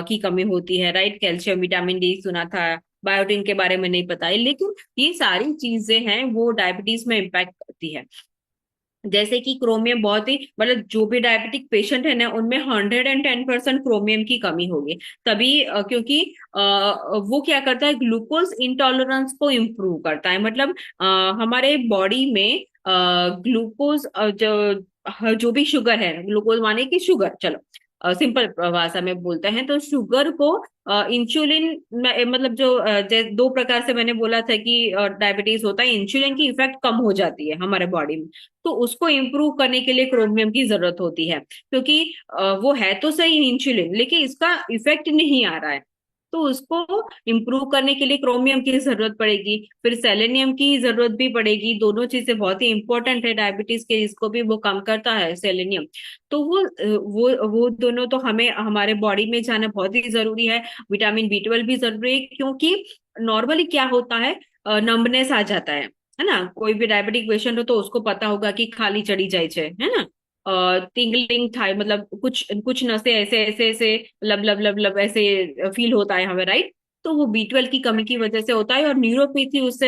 की कमी होती है, राइट। कैल्शियम, विटामिन डी सुना था, बायोटिन के बारे में नहीं पता है, लेकिन ये सारी चीजें हैं वो डायबिटीज में इम्पैक्ट करती है। जैसे कि क्रोमियम बहुत ही, मतलब जो भी डायबिटिक पेशेंट है ना उनमें 110% क्रोमियम की कमी होगी। तभी क्योंकि वो क्या करता है, ग्लूकोज इंटॉलरेंस को इम्प्रूव करता है। मतलब हमारे बॉडी में ग्लूकोज जो भी शुगर है, ग्लूकोज माने कि शुगर, चलो सिंपल भाषा में बोलते हैं तो शुगर को इंसुलिन, मतलब जो दो प्रकार से मैंने बोला था कि डायबिटीज होता है, इंसुलिन की इफेक्ट कम हो जाती है हमारे बॉडी में, तो उसको इम्प्रूव करने के लिए क्रोमियम की जरूरत होती है। क्योंकि वो है तो सही इंसुलिन, लेकिन इसका इफेक्ट नहीं आ रहा है, तो उसको इम्प्रूव करने के लिए क्रोमियम की जरूरत पड़ेगी। फिर सेलेनियम की जरूरत भी पड़ेगी। दोनों चीजें बहुत ही इंपॉर्टेंट है डायबिटीज के, इसको भी वो कम करता है सेलेनियम। तो वो दोनों तो हमें हमारे बॉडी में जाना बहुत ही जरूरी है। विटामिन B12 भी जरूरी है, क्योंकि नॉर्मली क्या होता है, नंबनेस आ जाता है ना। कोई भी डायबिटिक पेशेंट हो तो उसको पता होगा कि खाली चढ़ी जाए है ना। टिंगलिंग था, मतलब कुछ कुछ नसें ऐसे ऐसे ऐसे लब लब लब लब ऐसे फील होता है हमें, राइट। तो वो B12 की कमी की वजह से होता है, और न्यूरोपैथी उससे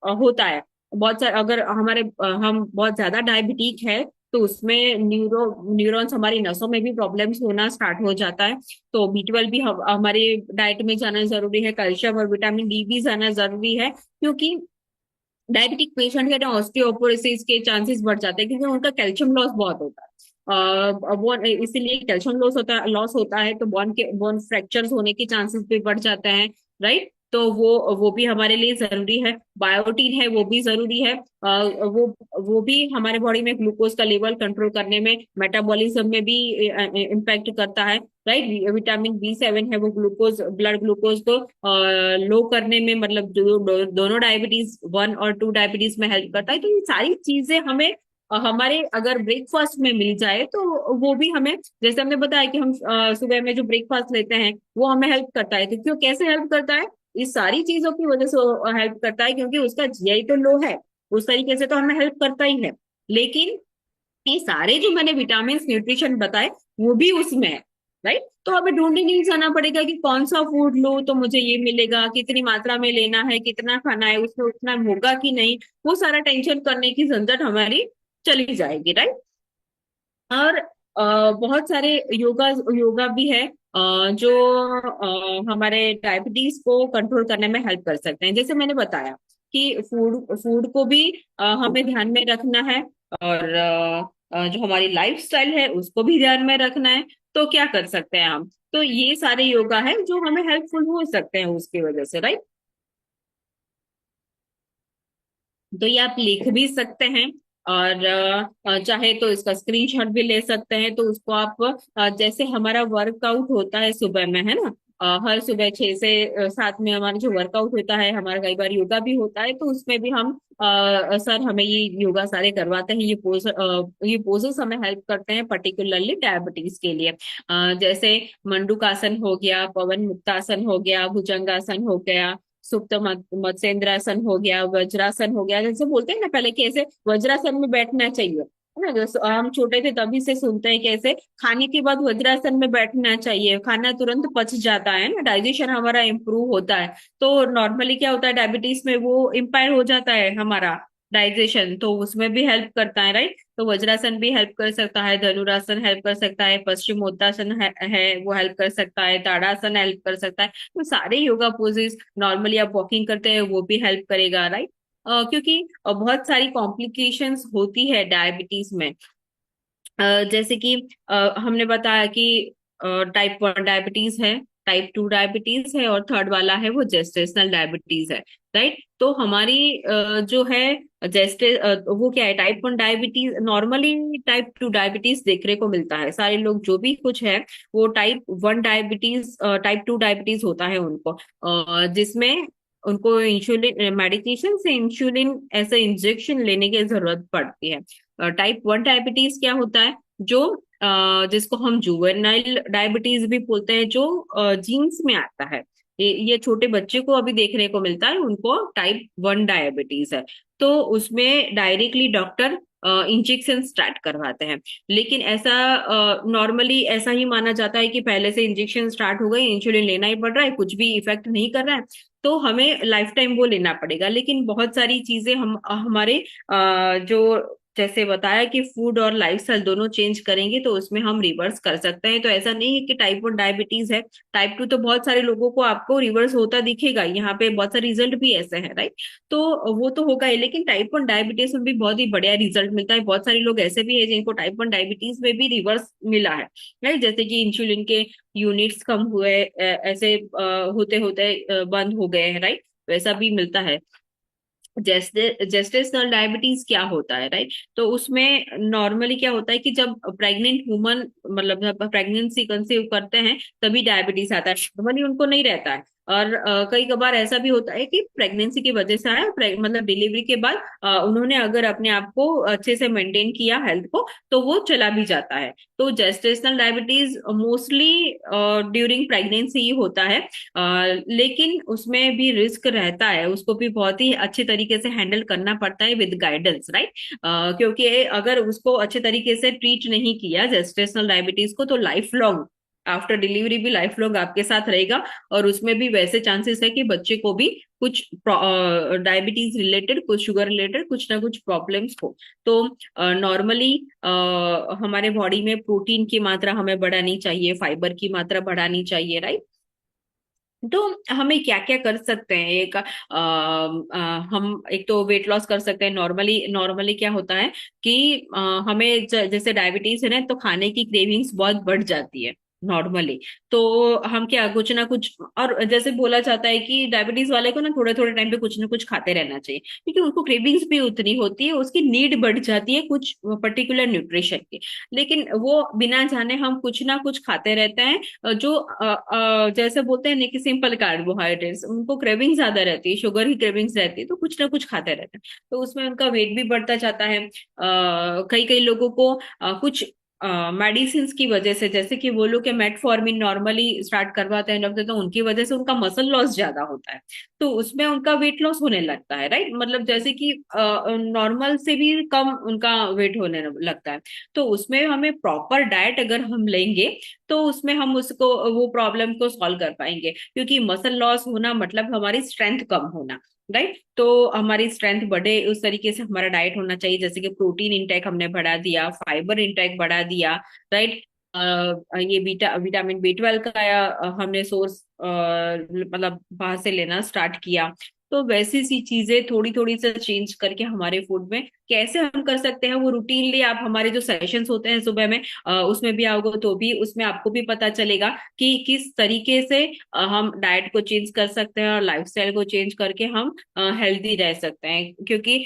होता है। बहुत सारे, अगर हमारे हम बहुत ज्यादा डायबिटिक है तो उसमें न्यूरॉन्स हमारी नसों में भी प्रॉब्लम्स होना स्टार्ट हो जाता है। तो B12 भी हमारे डाइट में जाना जरूरी है, कैल्शियम और विटामिन डी भी जाना जरूरी है, क्योंकि डायबिटिक पेशेंट के ना ऑस्टियोपोरोसिस के चांसेस बढ़ जाते हैं, क्योंकि उनका कैल्शियम लॉस बहुत होता है। बोन, इसीलिए कैल्शियम लॉस होता है तो बोन फ्रैक्चर्स होने के चांसेस भी बढ़ जाते हैं, राइट। तो वो भी हमारे लिए जरूरी है। बायोटीन है, वो भी जरूरी है। वो भी हमारे बॉडी में ग्लूकोज का लेवल कंट्रोल करने में, मेटाबॉलिज्म में भी इम्पैक्ट करता है, राइट। विटामिन B7 है, वो ब्लड ग्लूकोज को लो करने में, मतलब दोनों डायबिटीज 1 और 2 डायबिटीज में हेल्प करता है। तो ये सारी चीजें हमें हमारे अगर ब्रेकफास्ट में मिल जाए तो वो भी हमें, जैसे हमने बताया कि हम सुबह में जो ब्रेकफास्ट लेते हैं वो हमें हेल्प करता है। तो क्यों, कैसे हेल्प करता है? इस सारी चीजों की वजह से हेल्प करता है, क्योंकि उसका GI तो लो है, उस तरीके से तो हमें हेल्प करता ही है। लेकिन ये सारे जो मैंने विटामिन न्यूट्रिशन बताए वो भी उसमें है, राइट। तो हमें ढूंढने नहीं जाना पड़ेगा कि कौन सा फूड लो तो मुझे ये मिलेगा, कितनी मात्रा में लेना है, कितना खाना है, उसमें उतना होगा कि नहीं, वो सारा टेंशन करने की झंझट हमारी चली जाएगी, राइट। और बहुत सारे योगा योगा भी है जो हमारे डायबिटीज को कंट्रोल करने में हेल्प कर सकते हैं। जैसे मैंने बताया कि फूड फूड को भी हमें ध्यान में रखना है, और जो हमारी लाइफस्टाइल है उसको भी ध्यान में रखना है। तो क्या कर सकते हैं हम? तो ये सारे योगा है जो हमें हेल्पफुल हो सकते हैं उसकी वजह से, राइट। तो ये आप लिख भी सकते हैं, और चाहे तो इसका स्क्रीनशॉट भी ले सकते हैं। तो उसको आप जैसे हमारा वर्कआउट होता है सुबह में, है ना। हर सुबह 6 से 7 में हमारा जो वर्कआउट होता है, हमारा कई बार योगा भी होता है, तो उसमें भी हम सर हमें ये योगा सारे करवाते हैं। ये पोजेस हमें हेल्प करते हैं, पर्टिकुलरली डायबिटीज के लिए। जैसे मंडूकासन हो गया, पवन मुक्तासन हो गया, भुजंगासन हो गया, सुप्त मत्स्येंद्रासन हो गया, वज्रासन हो गया। जैसे बोलते हैं ना पहले कि ऐसे वज्रासन में बैठना चाहिए, है ना। जैसे हम छोटे थे तभी से सुनते हैं कि ऐसे खाने के बाद वज्रासन में बैठना चाहिए, खाना तुरंत पच जाता है ना, डाइजेशन हमारा इम्प्रूव होता है। तो नॉर्मली क्या होता है, डायबिटीज में वो इम्पायर हो जाता है हमारा डाइजेशन, तो उसमें भी हेल्प करता है, राइट। तो वज्रासन भी हेल्प कर सकता है, धनुरासन हेल्प कर सकता है, पश्चिमोत्तासन है वो हेल्प कर सकता है, ताड़ासन हेल्प कर सकता है। तो सारे योगा पोजेस, नॉर्मली आप वॉकिंग करते हैं वो भी हेल्प करेगा, राइट। क्योंकि बहुत सारी कॉम्प्लिकेशंस होती है डायबिटीज में। जैसे कि हमने बताया कि टाइप 1 डायबिटीज है, टाइप 2 डायबिटीज है, और थर्ड वाला है वो जेस्टेशनल डायबिटीज है, राइट। तो हमारी जो है वो क्या है, type 1 diabetes, normally type 2 diabetes देखने को मिलता है। सारे लोग जो भी कुछ है वो टाइप 2 डायबिटीज होता है उनको, जिसमें उनको इंसुलिन मेडिकेशन से इंसुलिन ऐसे इंजेक्शन लेने की जरूरत पड़ती है। टाइप 1 डायबिटीज क्या होता है, जो जिसको हम जुवेनाइल डायबिटीज भी बोलते हैं, जो जीन्स में आता है। ये छोटे बच्चे को अभी देखने को मिलता है, उनको टाइप 1 डायबिटीज है। तो उसमें डायरेक्टली डॉक्टर इंजेक्शन स्टार्ट करवाते हैं। लेकिन ऐसा नॉर्मली ऐसा ही माना जाता है कि पहले से इंजेक्शन स्टार्ट हो गए, इंसुलिन लेना ही पड़ रहा है, कुछ भी इफेक्ट नहीं कर रहा है, तो हमें लाइफ टाइम वो लेना पड़ेगा। लेकिन बहुत सारी चीजें हम हमारे जो जैसे बताया कि फूड और लाइफस्टाइल दोनों चेंज करेंगे तो उसमें हम रिवर्स कर सकते हैं। तो ऐसा नहीं है कि टाइप 1 डायबिटीज है, टाइप 2 तो बहुत सारे लोगों को आपको रिवर्स होता दिखेगा, यहाँ पे बहुत सारे रिजल्ट भी ऐसे हैं, राइट। तो वो तो होगा ही, लेकिन टाइप 1 डायबिटीज में भी बहुत ही बढ़िया रिजल्ट मिलता है। बहुत सारे लोग ऐसे भी है जिनको टाइप 1 डायबिटीज में भी रिवर्स मिला है, राइट। जैसे कि इंसुलिन के यूनिट्स कम हुए, ऐसे होते होते बंद हो गए हैं, राइट। वैसा भी मिलता है। जेस्टेशनल डायबिटीज क्या होता है, राइट। तो उसमें नॉर्मली क्या होता है कि जब प्रेग्नेंट वुमन, मतलब जब प्रेगनेंसी कंसीव करते हैं तभी डायबिटीज आता है, नॉर्मली उनको नहीं रहता है। और कई कबार ऐसा भी होता है कि प्रेगनेंसी की वजह से आया, मतलब डिलीवरी के बाद उन्होंने अगर अपने आप को अच्छे से मेंटेन किया हेल्थ को, तो वो चला भी जाता है। तो gestational diabetes mostly during pregnancy ही होता है, लेकिन उसमें भी रिस्क रहता है, उसको भी बहुत ही अच्छे तरीके से हैंडल करना पड़ता है विद गाइडेंस, राइट। क्योंकि अगर उसको अच्छे तरीके से ट्रीट नहीं किया जेस्टेशनल डायबिटीज को, तो लाइफ लॉन्ग आफ्टर डिलीवरी भी लाइफ लॉन्ग आपके साथ रहेगा। और उसमें भी वैसे चांसेस है कि बच्चे को भी कुछ डायबिटीज रिलेटेड, कुछ शुगर रिलेटेड कुछ ना कुछ प्रॉब्लम्स हो। तो नॉर्मली हमारे बॉडी में प्रोटीन की मात्रा हमें बढ़ानी चाहिए, फाइबर की मात्रा बढ़ानी चाहिए, राइट। तो हमें क्या क्या कर सकते हैं, एक हम एक तो वेट लॉस कर सकते हैं। नॉर्मली नॉर्मली क्या होता है कि हमें जैसे डायबिटीज है ना, तो खाने की क्रेविंग्स बहुत बढ़ जाती है नॉर्मली। तो हम क्या कुछ ना कुछ, और जैसे बोला जाता है कि डायबिटीज वाले को ना थोड़े थोड़े टाइम पे कुछ ना कुछ खाते रहना चाहिए, क्योंकि उनको क्रेविंग्स भी उतनी होती है, उसकी नीड बढ़ जाती है कुछ पर्टिकुलर न्यूट्रिशन की। लेकिन वो बिना जाने हम कुछ ना कुछ खाते रहते हैं, जो जैसे बोलते हैं ना कि सिंपल कार्बोहाइड्रेट्स, उनको क्रेविंग ज्यादा रहती है, शुगर की क्रेविंग्स रहती है, तो कुछ ना कुछ खाते रहते हैं, तो उसमें उनका वेट भी बढ़ता जाता है। कई कई लोगों को कुछ मेडिसिन की वजह से, जैसे कि वो लोग के मेटफॉर्मिन नॉर्मली स्टार्ट करवाते हैं डॉक्टर, तो उनकी वजह से उनका मसल लॉस ज्यादा होता है, तो उसमें उनका वेट लॉस होने लगता है, राइट। मतलब जैसे कि नॉर्मल से भी कम उनका वेट होने लगता है। तो उसमें हमें प्रॉपर डाइट अगर हम लेंगे, तो उसमें हम उसको वो प्रॉब्लम को सॉल्व कर पाएंगे, क्योंकि मसल लॉस होना मतलब हमारी स्ट्रेंथ कम होना, राइट। तो हमारी स्ट्रेंथ बढ़े उस तरीके से हमारा डाइट होना चाहिए, जैसे कि प्रोटीन इंटेक हमने बढ़ा दिया, फाइबर इंटेक बढ़ा दिया, राइट। ये विटामिन बी 12 का हमने सोर्स मतलब बाहर से लेना स्टार्ट किया। तो वैसी सी चीजें थोड़ी थोड़ी से चेंज करके हमारे फूड में कैसे हम कर सकते हैं, वो रूटीनली आप हमारे जो सेशंस होते हैं सुबह में, उसमें भी आओगे तो भी उसमें आपको भी पता चलेगा कि किस तरीके से हम डाइट को चेंज कर सकते हैं और लाइफस्टाइल को चेंज करके हम हेल्दी रह सकते हैं, क्योंकि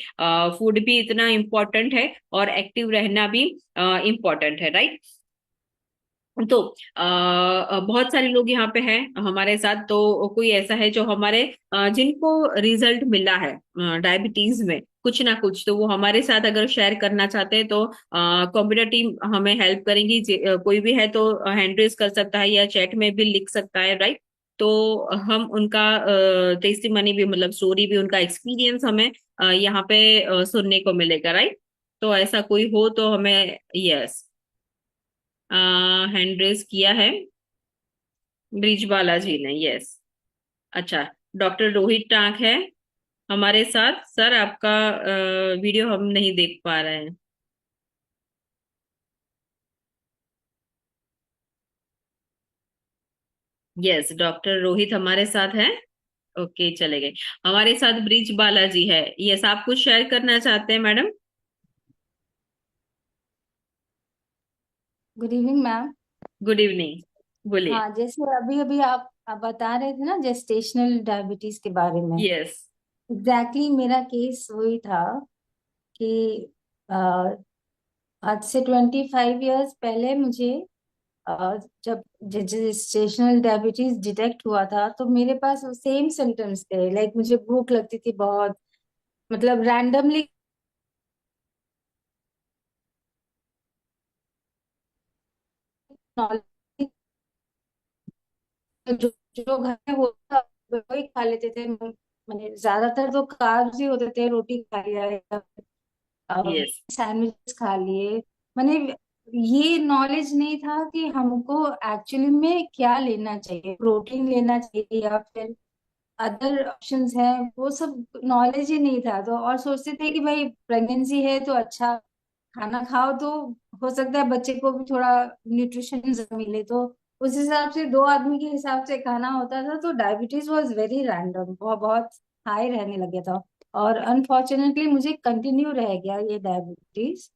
फूड भी इतना इम्पोर्टेंट है और एक्टिव रहना भी इम्पोर्टेंट है, राइट। तो बहुत सारे लोग यहाँ पे हैं हमारे साथ, तो कोई ऐसा है जो हमारे जिनको रिजल्ट मिला है डायबिटीज में कुछ ना कुछ, तो वो हमारे साथ अगर शेयर करना चाहते हैं, तो कंप्यूटर टीम हमें हेल्प करेंगी। कोई भी है तो हैंड रेज कर सकता है या चैट में भी लिख सकता है, राइट। तो हम उनका टेस्टिमनी भी, मतलब स्टोरी भी, उनका एक्सपीरियंस हमें यहाँ पे सुनने को मिलेगा, राइट। तो ऐसा कोई हो तो हमें, यस, हैंड रेज किया है ब्रिज बालाजी ने, यस। अच्छा, डॉक्टर रोहित टांक है हमारे साथ। सर आपका वीडियो हम नहीं देख पा रहे हैं। यस, डॉक्टर रोहित हमारे साथ है। ओके, चले गए। हमारे साथ ब्रिज बालाजी है। यस, आप कुछ शेयर करना चाहते हैं madam? Good evening ma'am. Good evening, बोलिए। हाँ, जैसे अभी अभी आप बता रहे थे ना जेस्टेशनल डायबिटीज के बारे में। यस। एग्जैक्टली मेरा केस वही था कि अ, आज से 25 इयर्स पहले मुझे जब जेस्टेशनल डायबिटीज डिटेक्ट हुआ था, तो मेरे पास सेम सिम्टम्स थे। लाइक मुझे भूख लगती थी बहुत, मतलब रैंडमली जो जो घर में होता वही खा लेते थे। मैंने ज्यादातर तो कार्ब्स ही होते थे, रोटी खा लिया या यस। सैंडविच खा लिए। मैंने ये नॉलेज नहीं था कि हमको एक्चुअली में क्या लेना चाहिए, प्रोटीन लेना चाहिए या फिर अदर ऑप्शंस हैं, वो सब नॉलेज ही नहीं था। तो और सोचते थे कि भाई प्रेगनेंसी है तो अच्छा खाना खाओ, तो हो सकता है बच्चे को भी थोड़ा न्यूट्रिशन मिले। तो उस हिसाब से दो आदमी के हिसाब से खाना होता था। तो डायबिटीज वॉज वेरी रैंडम, बहुत बहुत हाई रहने लगे था। और अनफॉर्चुनेटली मुझे कंटिन्यू रह गया ये डायबिटीज।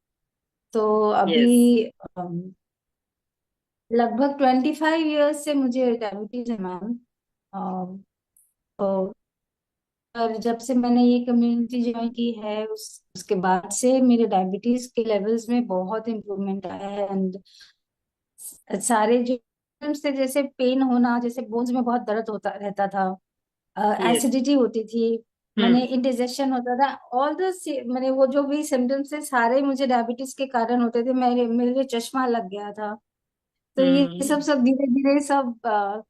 तो यस। अभी लगभग 25 इयर्स से मुझे डायबिटीज है मैम। तो और जब से मैंने ये कम्युनिटी ज्वाइन की है, उसके बाद से मेरे डायबिटीज के लेवल्स में बहुत इम्प्रूवमेंट आया है। एंड सारे जो सिम्टम्स थे, जैसे पेन होना, जैसे बोन्स में बहुत दर्द होता रहता था, यस। एसिडिटी होती थी, मैंने हम्म। इंडिजेशन होता था। ऑल द मैंने वो जो भी सिम्टम्स थे सारे मुझे डायबिटीज के कारण होते थे। मेरे मेरे चश्मा लग गया था। तो ये सब हम्म। सब धीरे धीरे सब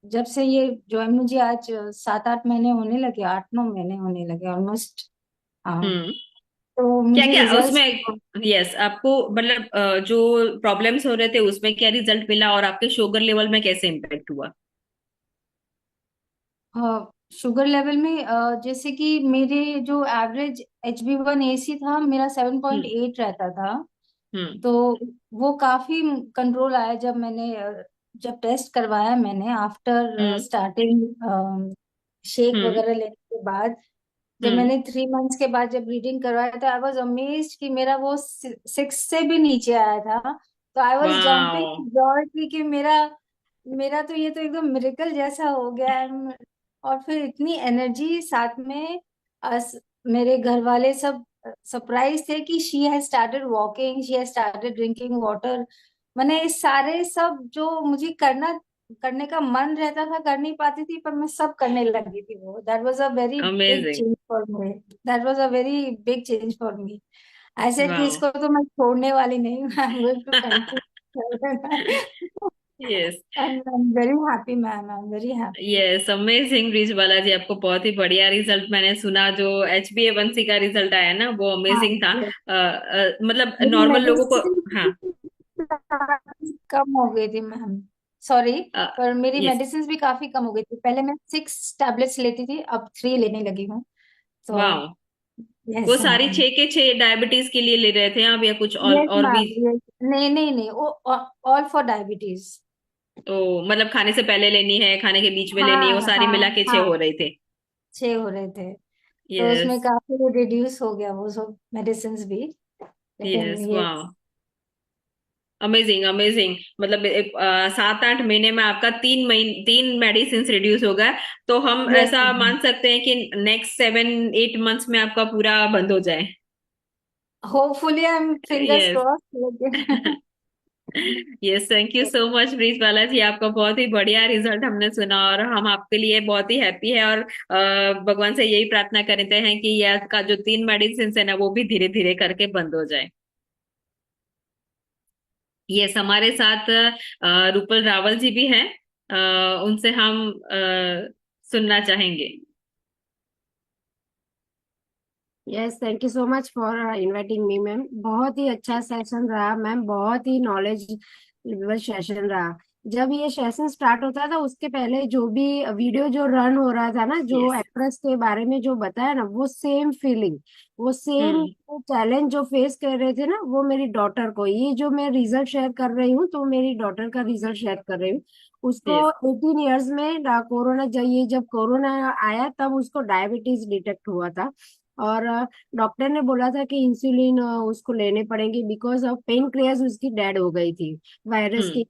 जब से ये जो मुझे आज 7-8 महीने होने लगे, 8-9 महीने होने लगे ऑलमोस्ट। हाँ। हम्म। तो क्या मुझे क्या रिजल्ट्स। उसमें, यस, आपको मतलब जो प्रॉब्लम्स हो रहे थे उसमें क्या रिजल्ट मिला, और आपके शुगर लेवल में कैसे इम्पेक्ट हुआ? शुगर लेवल में जैसे कि मेरे जो एवरेज HB1AC था, मेरा सेवन पॉइंट हम्म। एट रहता था। हम्म। तो वो काफी कंट्रोल आया जब मैंने जब टेस्ट करवाया मैंने, आफ्टर हम्म। स्टार्टिंग शेक हम्म। वगैरह लेने के बाद। जब हम्म। मैंने 3 मंथ्स के बाद जब रीडिंग करवाया था, आई वॉज अमेज्ड कि मेरा वो 6 से भी नीचे आया था। तो I was wow. Jumping Joy थी कि मेरा मेरा तो ये तो एकदम मिरेकल जैसा हो गया है। और फिर इतनी एनर्जी साथ में। मेरे घर वाले सब सरप्राइज थे कि she has started walking, she has started drinking water. मैंने इस सारे सब जो मुझे करने का मन रहता था कर नहीं पाती थी, पर मैं सब करने लगी थी। वो that was a very big amazing. Change for me. That was a very big change for me. ऐसे कि वाओ। इसको तो मैं छोड़ने वाली नहीं हूँ। I am going to continue. Yes. And I'm very happy, ma'am. I'm very happy. Yes, amazing Brij Balaji, आपको बहुत ही बढ़िया रिजल्ट मैंने सुना। जो HbA1c का रिजल्ट आया ना, वो हाँ, अमेजिंग था। yes. मतलब मेरी नॉर्मल लोगों को। मेडिसिन हाँ। कम हो गई थी, मैम। सॉरी। पर मेरी यस। मेडिसिन भी काफी कम हो गई थी। पहले मैं 6 टैबलेट्स लेती थी, अब 3 लेने लगी हूँ। तो वाह। वो यस सारी मैम। 6 के 6 डायबिटीज के लिए ले रहे थे आप, या कुछ यस और भी? Ma'am, yes. नहीं नहीं नहीं, वो ऑल फॉर डायबिटीज। ओ, मतलब खाने से पहले लेनी है, खाने के बीच में लेनी है, वो हाँ सारी हाँ मिला के 6 हाँ। हो रहे थे? 6 हो रहे थे। तो यस। उसमें काफी रिड्यूस हो गया वो सब मेडिसिन भी। लेकिन यस। ये। वाह। Amazing amazing. मतलब 7-8 महीने में आपका 3 मेडिसिन रिड्यूस होगा। तो हम यस ऐसा मैम। मान सकते हैं कि नेक्स्ट 7-8 मंथ्स में आपका पूरा बंद हो जाए। Hopefully I am fingers yes. Cross, लेकिन yes, thank you so much Brij Balaji, आपका बहुत ही बढ़िया रिजल्ट हमने सुना, और हम आपके लिए बहुत ही हैप्पी है। और भगवान से यही प्रार्थना करते हैं कि ये का जो 3 मेडिसिन है ना, वो भी धीरे धीरे करके बंद हो जाए। यस, हमारे साथ रूपल रावल जी भी हैं। उनसे हम सुनना चाहेंगे। Yes, thank you so much for inviting me ma'am. बहुत ही अच्छा सेशन रहा मैम, बहुत ही नॉलेजेबल सेशन रहा। जब ये सेशन स्टार्ट होता था उसके पहले जो भी वीडियो जो रन हो रहा था ना, जो यस। एक्ट्रेस के बारे में जो बताया ना, वो सेम फीलिंग, वो सेम हम्म। चैलेंज जो फेस कर रहे थे ना, वो मेरी डॉटर को, ये जो मैं रिजल्ट शेयर कर रही हूँ तो मेरी डॉटर का रिजल्ट शेयर कर रही हूँ। उसको यस। 18 ईयर्स में कोरोना, जब कोरोना आया तब उसको डायबिटीज डिटेक्ट हुआ था। और डॉक्टर ने बोला था कि इंसुलिन उसको लेने पड़ेंगे, बिकॉज ऑफ पेनक्रियास उसकी डेड हो गई थी वायरस हम्म। की।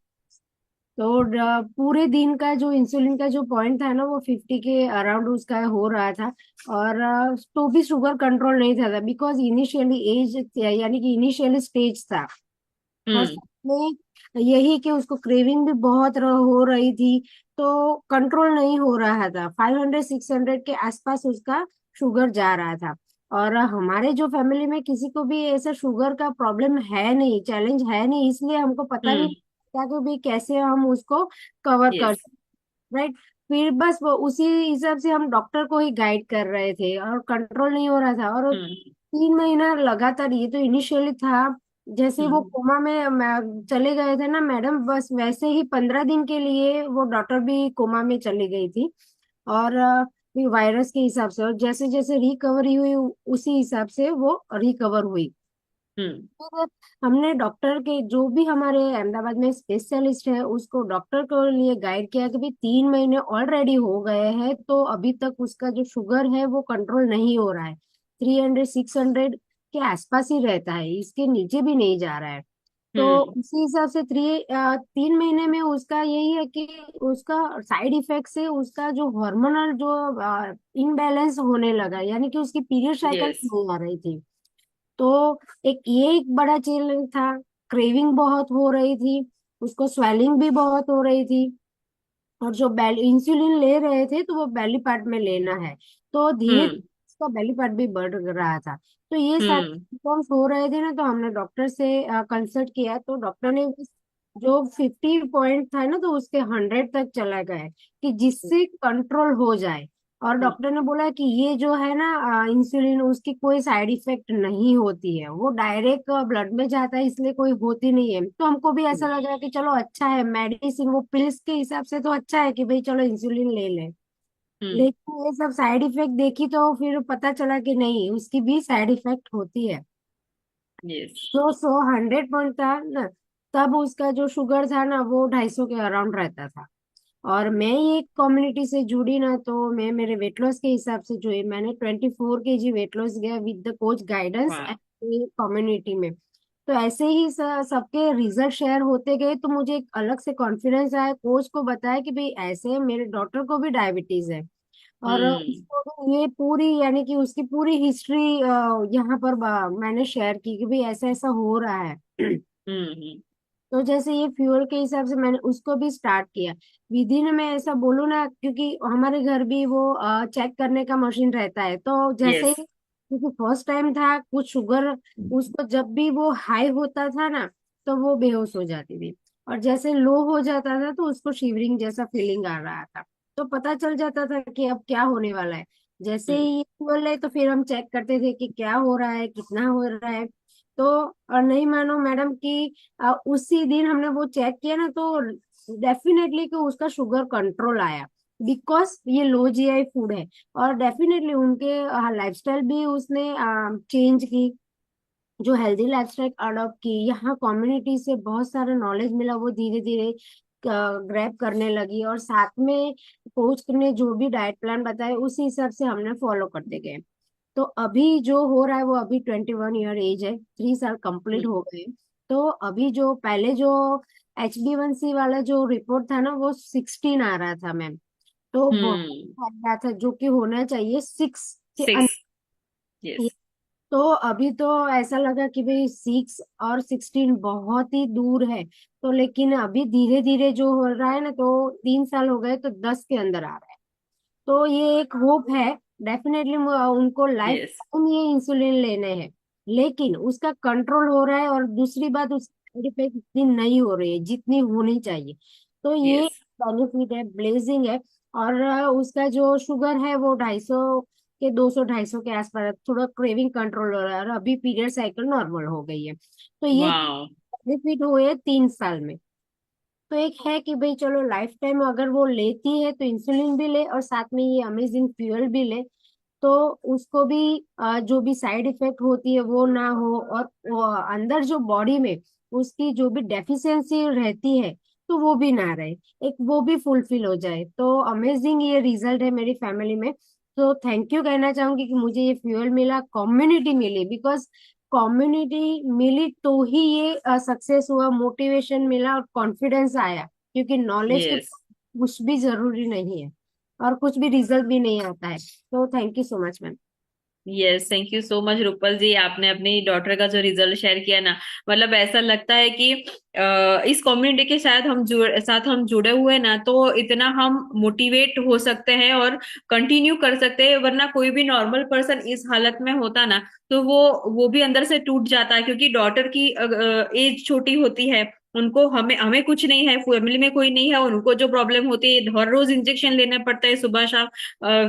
तो पूरे दिन का जो इंसुलिन का जो पॉइंट था ना, वो 50 के अराउंड उसका हो रहा था। और तो भी शुगर कंट्रोल नहीं था, बिकॉज इनिशियली एज, यानी कि इनिशियली स्टेज था। और हम्म। साथ में यही कि उसको क्रेविंग भी बहुत हो रही थी, तो कंट्रोल नहीं हो रहा था। 500-600 के आसपास उसका शुगर जा रहा था। और हमारे जो फैमिली में किसी को भी ऐसा शुगर का प्रॉब्लम है नहीं, चैलेंज है नहीं, इसलिए हमको पता भी हम्म। क्या कि भी कैसे हम उसको कवर कर, यस। राइट। फिर बस वो उसी हिसाब से हम डॉक्टर को ही गाइड कर रहे थे, और कंट्रोल नहीं हो रहा था। और हम्म। 3 महीना लगातार, ये तो इनिशियली था, जैसे वो हम्म। कोमा में चले गए थे ना मैडम, बस वैसे ही 15 दिन के लिए वो डॉक्टर भी कोमा में चली गई थी। और वायरस के हिसाब से, और जैसे जैसे रिकवरी हुई उसी हिसाब से वो रिकवर हुई। हम्म। फिर हमने डॉक्टर के, जो भी हमारे अहमदाबाद में स्पेशलिस्ट है, उसको डॉक्टर को लिए गाइड किया कि भाई 3 महीने ऑलरेडी हो गए हैं, तो अभी तक उसका जो शुगर है वो कंट्रोल नहीं हो रहा है। 300-600 के आसपास ही रहता है, इसके नीचे भी नहीं जा रहा है। तो हम्म। उसी हिसाब से 3 महीने में उसका यही है कि उसका साइड इफेक्ट से उसका जो हार्मोनल जो इनबैलेंस होने लगा, यानी कि उसकी पीरियड साइकिल यस। नहीं आ रही थी। तो एक ये एक बड़ा चैलेंज था। क्रेविंग बहुत हो रही थी, उसको स्वेलिंग भी बहुत हो रही थी, और जो बेली इंसुलिन ले रहे थे तो वो बेली पार्ट में लेना है, तो धीरे हम्म। धीरे उसका बेली पार्ट भी बढ़ रहा था। तो ये सारे हम्म। सिम्टम्स हो रहे थे ना, तो हमने डॉक्टर से कंसल्ट किया, तो डॉक्टर ने जो 50 पॉइंट था ना, तो उसके 100 तक चला गया कि जिससे कंट्रोल हो जाए। और डॉक्टर ने बोला कि ये जो है ना इंसुलिन, उसकी कोई साइड इफेक्ट नहीं होती है, वो डायरेक्ट ब्लड में जाता है, इसलिए कोई होती नहीं है। तो हमको भी ऐसा लग रहा है कि चलो अच्छा है, मेडिसिन वो पिल्स के हिसाब से तो अच्छा है कि भाई चलो इंसुलिन ले लें। हम्म। लेकिन ये सब साइड इफेक्ट देखी तो फिर पता चला कि नहीं, उसकी भी साइड इफेक्ट होती है। यस। जो 100 पॉइंट था ना, तब उसका जो शुगर था ना वो 250 के अराउंड रहता था। और मैं ये कम्युनिटी से जुड़ी ना, तो मैं मेरे वेट लॉस के हिसाब से जो है, मैंने 24 kg वेट लॉस गया विद द कोच गाइडेंस वाह। एंड कम्युनिटी में। तो ऐसे ही सबके रिजल्ट शेयर होते गए, तो मुझे एक अलग से कॉन्फिडेंस आया, कोच को बताया कि भाई ऐसे मेरे डॉटर को भी डायबिटीज है, और हम्म। उसको भी ये पूरी, यानी कि उसकी पूरी हिस्ट्री यहाँ पर मैंने शेयर की कि भाई ऐसा ऐसा हो रहा है। हम्म। तो जैसे ये फ्यूल के हिसाब से मैंने उसको भी स्टार्ट किया। विधि ने, मैं ऐसा बोलूँ ना, क्योंकि हमारे घर भी वो चेक करने का मशीन रहता है, तो जैसे यस। ही, क्योंकि फर्स्ट टाइम था कुछ शुगर, उसको जब भी वो हाई होता था ना, तो वो बेहोश हो जाती थी, और जैसे लो हो जाता था तो उसको शिवरिंग जैसा फीलिंग आ रहा था। तो पता चल जाता था कि अब क्या होने वाला है। जैसे हम्म। ही फ्यूल है, तो फिर हम चेक करते थे कि क्या हो रहा है, कितना हो रहा है। तो और नहीं मानो मैडम कि उसी दिन हमने वो चेक किया ना, तो डेफिनेटली कि उसका शुगर कंट्रोल आया, बिकॉज ये लो जीआई फूड है। और डेफिनेटली उनके लाइफस्टाइल भी उसने चेंज की, जो हेल्दी लाइफस्टाइल अडॉप्ट की, यहाँ कम्युनिटी से बहुत सारा नॉलेज मिला, वो धीरे धीरे ग्रैब करने लगी, और साथ में कोच ने जो भी डाइट प्लान बताया उसी हिसाब से हमने फॉलो करते गए। तो अभी जो हो रहा है, वो अभी 21 ईयर एज है, 3 साल कंप्लीट हो गए। तो अभी जो पहले जो HbA1c वाला जो रिपोर्ट था ना, वो 16 आ रहा था मैम, तो बहुत हम्म। आ रहा था, जो कि होना चाहिए 6 के 6। अंदर। यस। तो अभी तो ऐसा लगा कि भाई 6 और 16 बहुत ही दूर है। तो लेकिन अभी धीरे धीरे जो हो रहा है ना, तो 3 साल हो गए तो 10 के अंदर आ रहा है। तो ये एक होप है। डेफिनेटली उनको लाइफ यस। टाइम ये इंसुलिन लेने हैं, लेकिन उसका कंट्रोल हो रहा है, और दूसरी बात, उसकी साइड इफेक्ट इतनी नहीं हो रही है जितनी होनी चाहिए। तो ये यस। बेनिफिट है, ब्लेजिंग है। और उसका जो शुगर है वो 250 के, 200-250 के आसपास है। थोड़ा क्रेविंग कंट्रोल हो रहा है, और अभी पीरियड साइकिल नॉर्मल हो गई है। तो ये वाओ। बेनिफिट हुए 3 साल में। तो एक है कि भाई चलो लाइफ टाइम अगर वो लेती है तो इंसुलिन भी ले, और साथ में ये अमेजिंग फ्यूल भी ले, तो उसको भी जो भी साइड इफेक्ट होती है वो ना हो, और वो अंदर जो बॉडी में उसकी जो भी डेफिशिएंसी रहती है, तो वो भी ना रहे, एक वो भी फुलफिल हो जाए। तो अमेजिंग ये रिजल्ट है मेरी फैमिली में। तो थैंक यू कहना चाहूंगी कि मुझे ये फ्यूल मिला, कम्युनिटी मिली, बिकॉज कम्युनिटी मिली तो ही ये सक्सेस हुआ, मोटिवेशन मिला और कॉन्फिडेंस आया, क्योंकि नॉलेज के यस। कुछ भी जरूरी नहीं है, और कुछ भी रिजल्ट भी नहीं आता है। तो thank you so much ma'am. Yes, thank you so much Rupal ji, आपने अपनी डॉटर का जो रिजल्ट शेयर किया ना, मतलब ऐसा लगता है कि इस कम्युनिटी के साथ हम जुड़े हुए ना, तो इतना हम मोटिवेट हो सकते हैं और कंटिन्यू कर सकते हैं, वरना कोई भी नॉर्मल पर्सन इस हालत में होता ना, तो वो भी अंदर से टूट जाता है, क्योंकि डॉटर की एज छोटी होती है, उनको हमें हमें कुछ नहीं है, फैमिली में कोई नहीं है, उनको जो प्रॉब्लम होती है, हर रोज इंजेक्शन लेना पड़ता है सुबह शाम,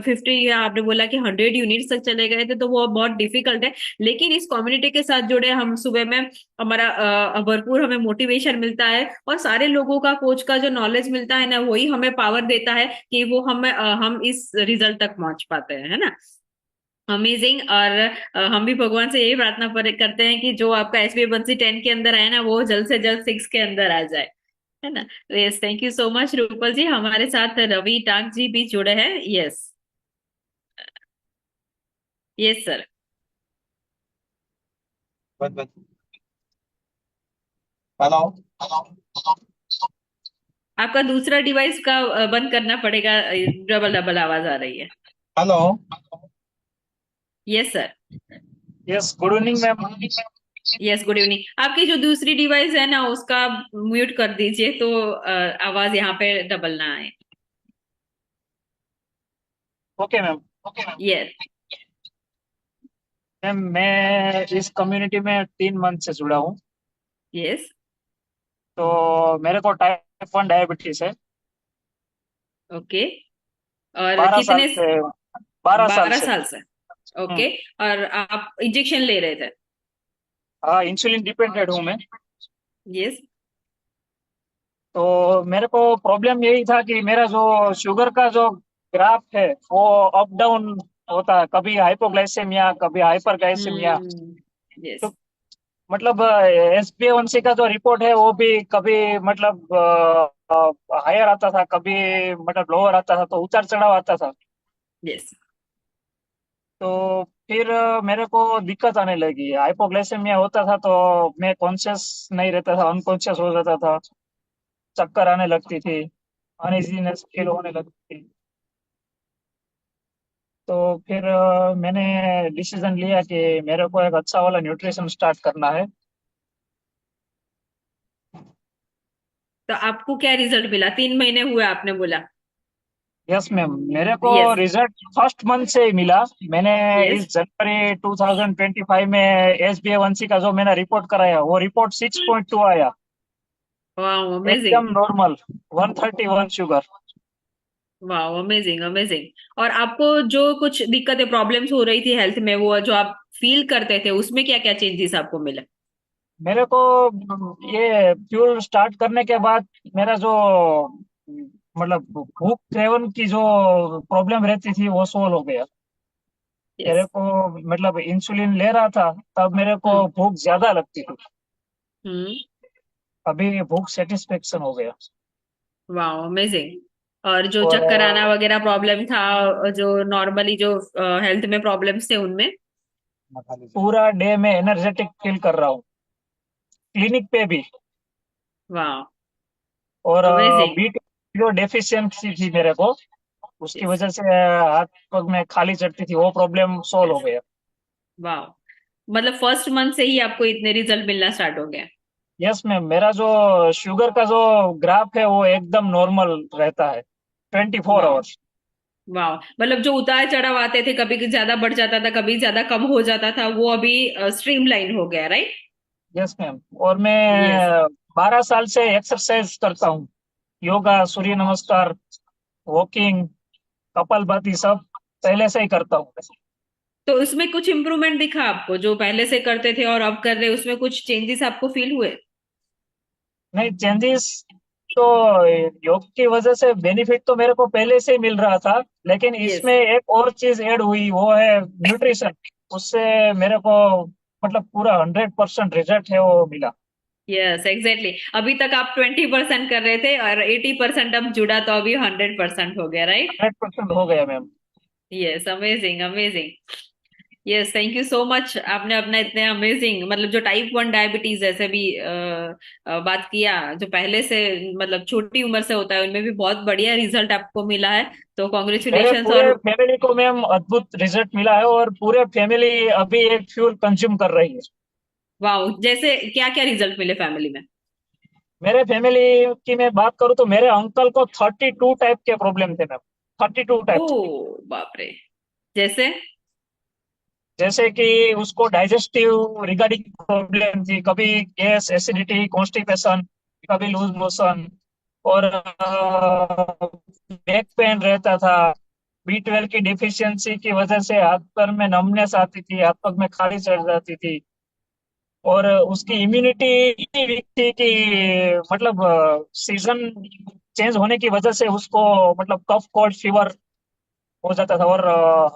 50, या आपने बोला कि 100 यूनिट्स तक चले गए थे, तो वो बहुत डिफिकल्ट है। लेकिन इस कम्युनिटी के साथ जुड़े हम, सुबह में हमारा भरपूर हमें मोटिवेशन मिलता है, और सारे लोगों का, कोच का जो नॉलेज मिलता है ना, वही हमें पावर देता है कि वो हम इस रिजल्ट तक पहुंच पाते हैं, है ना। अमेजिंग। और हम भी भगवान से यही प्रार्थना करते हैं कि जो आपका HbA1c 10 के अंदर आया ना, वो जल्द से जल्द 6 के अंदर आ जाए, है ना। Yes, thank you so much Rupal ji. हमारे साथ रवि टांक जी भी जुड़े हैं। यस। Yes sir. बस बस। हेलो। आपका दूसरा डिवाइस का बंद करना पड़ेगा, डबल डबल आवाज आ रही है। Hello. Yes sir. Yes, good evening ma'am. Yes, good evening. आपकी जो दूसरी डिवाइस है ना उसका म्यूट कर दीजिए, तो आवाज यहाँ पे डबल ना आए। Okay ma'am. यस। मैम मैं इस कम्युनिटी में 3 मंथ से जुड़ा हूँ। यस। तो मेरे को टाइप 1 डायबिटीज है। ओके। और 12 साल कितने? से 12 साल 12 से। साल से। हम्म। ओके। और आप इंजेक्शन ले रहे थे? हाँ, इंसुलिन डिपेंडेंट हूँ मैं। यस। तो मेरे को प्रॉब्लम यही था कि मेरा जो शुगर का जो ग्राफ है वो अप डाउन होता है, कभी हाइपोग्लाइसेमिया कभी हाइपरग्लाइसेमिया। तो यस। मतलब SpA1C का जो रिपोर्ट है वो भी कभी मतलब हायर आता था, कभी मतलब लोअर आता था, तो उतार चढ़ाव आता था। यस। तो फिर मेरे को दिक्कत आने लगी, हाइपोग्लाइसेमिया होता था तो मैं कॉन्शियस नहीं रहता था, अनकॉन्शियस हो जाता था, चक्कर आने लगती थी, अनइजीनेस फील होने लगती थी। तो फिर मैंने डिसीजन लिया कि मेरे को एक अच्छा वाला न्यूट्रिशन स्टार्ट करना है। तो आपको क्या रिजल्ट मिला? 3 महीने हुए आपने बोला। यस मैम, मेरे को यस। रिजल्ट फर्स्ट मंथ से ही मिला। मैंने यस। इस जनवरी 2025 में SbA1C का जो मैंने रिपोर्ट कराया वो रिपोर्ट 6.2 आया, वाह, अमेजिंग। एकदम नॉर्मल, 131 शुगर। वाह, अमेजिंग अमेजिंग। और आपको जो कुछ दिक्कतें प्रॉब्लम्स हो रही थी हेल्थ में, वो जो आप फील करते थे, उसमें क्या क्या चेंजेस आपको मिला? मेरे को ये फ्यूल स्टार्ट करने के बाद मेरा जो मतलब भूख सेवन की जो प्रॉब्लम रहती थी वो सोल्व हो गया। मेरे यस। को मतलब इंसुलिन ले रहा था तब मेरे को हम्म। भूख ज्यादा लगती थी, हम्म। अभी भूख सेटिस्फेक्शन हो गया। वाह, अमेजिंग। और जो और चक्कर आना वगैरह प्रॉब्लम था, जो नॉर्मली जो हेल्थ में प्रॉब्लम्स थे उनमें? पूरा डे में एनर्जेटिक फील कर रहा हूँ, क्लिनिक पे भी। वाह, और अमेजिंग। बी जो डेफिशिएंसी थी मेरे को, उसकी यस। वजह से हाथ पग में खाली चढ़ती थी, वो प्रॉब्लम सॉल्व हो यस। गया। वाह। मतलब फर्स्ट मंथ से ही आपको इतने रिजल्ट मिलना स्टार्ट हो गया? यस मैम, मेरा जो शुगर का जो ग्राफ है वो एकदम नॉर्मल रहता है 24 वाह। आवर्स। वाह, मतलब जो उतार चढ़ाव आते थे, कभी ज्यादा बढ़ जाता था, कभी ज्यादा कम हो जाता था, वो अभी स्ट्रीमलाइन हो गया, राइट? यस मैम, और यस। मैं 12 साल से एक्सरसाइज करता हूँ, योगा, सूर्य नमस्कार, वॉकिंग, कपालभाति सब पहले से ही करता हूँ। तो उसमें कुछ इम्प्रूवमेंट दिखा आपको, जो पहले से करते थे और अब कर रहे, उसमें कुछ चेंजेस आपको फील हुए? नहीं, चेंजेस तो योग की वजह से बेनिफिट तो मेरे को पहले से ही मिल रहा था, लेकिन यस। इसमें एक और चीज ऐड हुई, वो है न्यूट्रिशन। उससे मेरे को मतलब पूरा 100% रिजल्ट है वो मिला। Yes, exactly. अभी तक आप 20% कर रहे थे और 80% अब जुड़ा, तो अभी 100% हो गया, राइट? 100% हो गया ma'am. Yes, amazing amazing. Yes, thank you so much. आपने अपना इतने अमेजिंग, मतलब जो टाइप 1 डायबिटीज जैसे भी बात किया, जो पहले से मतलब छोटी उम्र से होता है, उनमें भी बहुत बढ़िया रिजल्ट आपको मिला है। तो मेरे कॉन्ग्रेचुलेशंस। पूरे और फैमिली को मैम अद्भुत रिजल्ट मिला है, और पूरे फैमिली अभी एक फ्यूल कंज्यूम कर रही है। वाह, जैसे क्या क्या रिजल्ट मिले फैमिली में? मेरे फैमिली की मैं बात करूं तो मेरे अंकल को 32 टाइप के प्रॉब्लम थे मैम, 32 ओ, टाइप। बाप रे। जैसे? जैसे कि उसको डाइजेस्टिव रिगार्डिंग प्रॉब्लम थी, कभी गैस, एसिडिटी, कॉन्स्टिपेशन, कभी लूज मोशन, और बैक पेन रहता था। B12 की डिफिशियंसी की वजह से हाथ पैर में नमनेस आती थी, हाथ पग में खाली चढ़ जाती थी, और उसकी इम्यूनिटी इतनी वीक थी कि मतलब सीजन चेंज होने की वजह से उसको मतलब कफ कोल्ड फीवर हो जाता था, और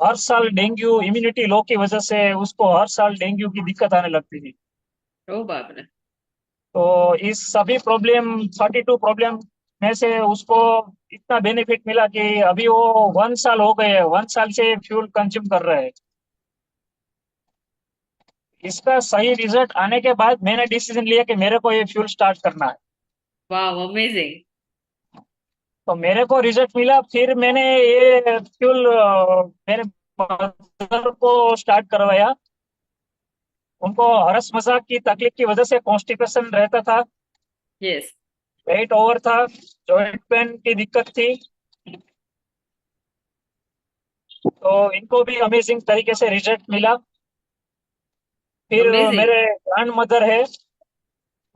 हर साल डेंगू, इम्यूनिटी लो की वजह से उसको हर साल डेंगू की दिक्कत आने लगती थी। ओ बाप रे। तो इस सभी प्रॉब्लम 32 प्रॉब्लम में से उसको इतना बेनिफिट मिला कि अभी वो 1 साल हो गए, 1 साल से फ्यूल कंज्यूम कर रहे हैं। इसका सही रिजल्ट आने के बाद मैंने डिसीजन लिया कि मेरे को ये फ्यूल स्टार्ट करना है। वाह, अमेजिंग। तो मेरे को रिजल्ट मिला, फिर मैंने ये फ्यूल मेरे मदर को स्टार्ट करवाया। उनको हरस मजाक की तकलीफ की वजह से कॉन्स्टिपेशन रहता था, यस। वेट ओवर था, जॉइंट पेन की दिक्कत थी। तो इनको भी अमेजिंग तरीके से रिजल्ट मिला। फिर अमेजिंग। मेरे ग्रैंड मदर है,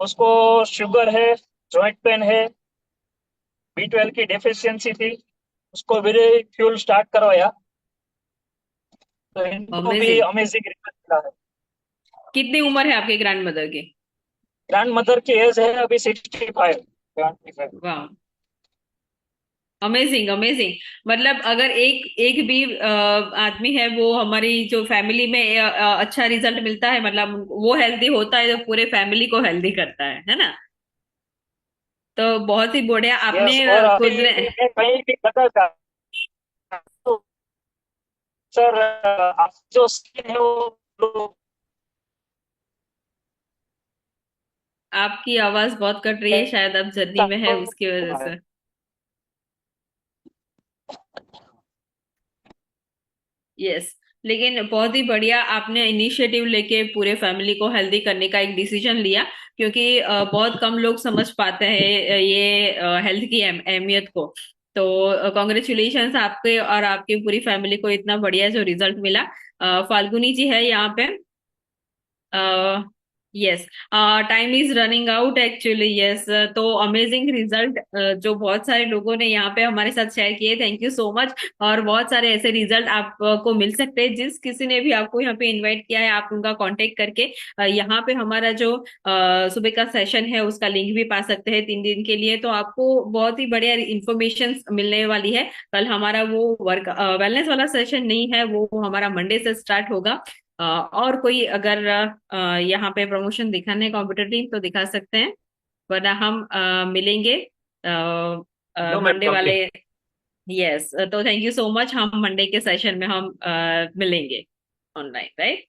उसको शुगर है, जॉइंट पेन है, B12 की डेफिशिएंसी थी, उसको भी फ्यूल स्टार्ट करवाया, तो इनको भी अमेजिंग। अमेजिंग रिजल्ट मिला है। कितनी उम्र है आपके ग्रैंड मदर की? ग्रैंड मदर की एज है अभी 65। वाह, अमेजिंग अमेजिंग। मतलब अगर एक एक भी आदमी है, वो हमारी जो फैमिली में अच्छा रिजल्ट मिलता है, मतलब वो हेल्दी होता है तो पूरे फैमिली को हेल्दी करता है ना। तो बहुत ही बढ़िया आपने यस, और खुद अभी ने। मैं कहीं भी बता सर, आप जो स्किन है वो आपकी आवाज बहुत कट रही है, शायद आप जर्नी में है उसकी वजह से। यस। लेकिन बहुत ही बढ़िया आपने इनिशिएटिव लेके पूरे फैमिली को हेल्दी करने का एक डिसीजन लिया, क्योंकि बहुत कम लोग समझ पाते हैं ये हेल्थ की अहमियत को। तो कॉन्ग्रेचुलेशंस आपके और आपकी पूरी फैमिली को इतना बढ़िया जो रिजल्ट मिला। फाल्गुनी जी है यहाँ पे। Yes. Time is running out actually. Yes. तो अमेजिंग रिजल्ट जो बहुत सारे लोगों ने यहाँ पे हमारे साथ शेयर किए, थैंक यू सो मच। और बहुत सारे ऐसे रिजल्ट आपको मिल सकते हैं। जिस किसी ने भी आपको यहाँ पे इनवाइट किया है, आप उनका कांटेक्ट करके यहाँ पे हमारा जो सुबह का सेशन है उसका लिंक भी पा सकते हैं 3 दिन के लिए। तो आपको बहुत ही बढ़िया इंफॉर्मेशन मिलने वाली है। कल हमारा वो वर्क वेलनेस वाला सेशन नहीं है, वो हमारा मंडे से स्टार्ट होगा। और कोई अगर यहाँ पे प्रमोशन दिखाने कंप्यूटर टीम तो दिखा सकते हैं, वरना हम मिलेंगे नो मैम मंडे वाले। प्रॉब्लम। यस। तो थैंक यू सो मच। हम मंडे के सेशन में हम मिलेंगे ऑनलाइन, राइट?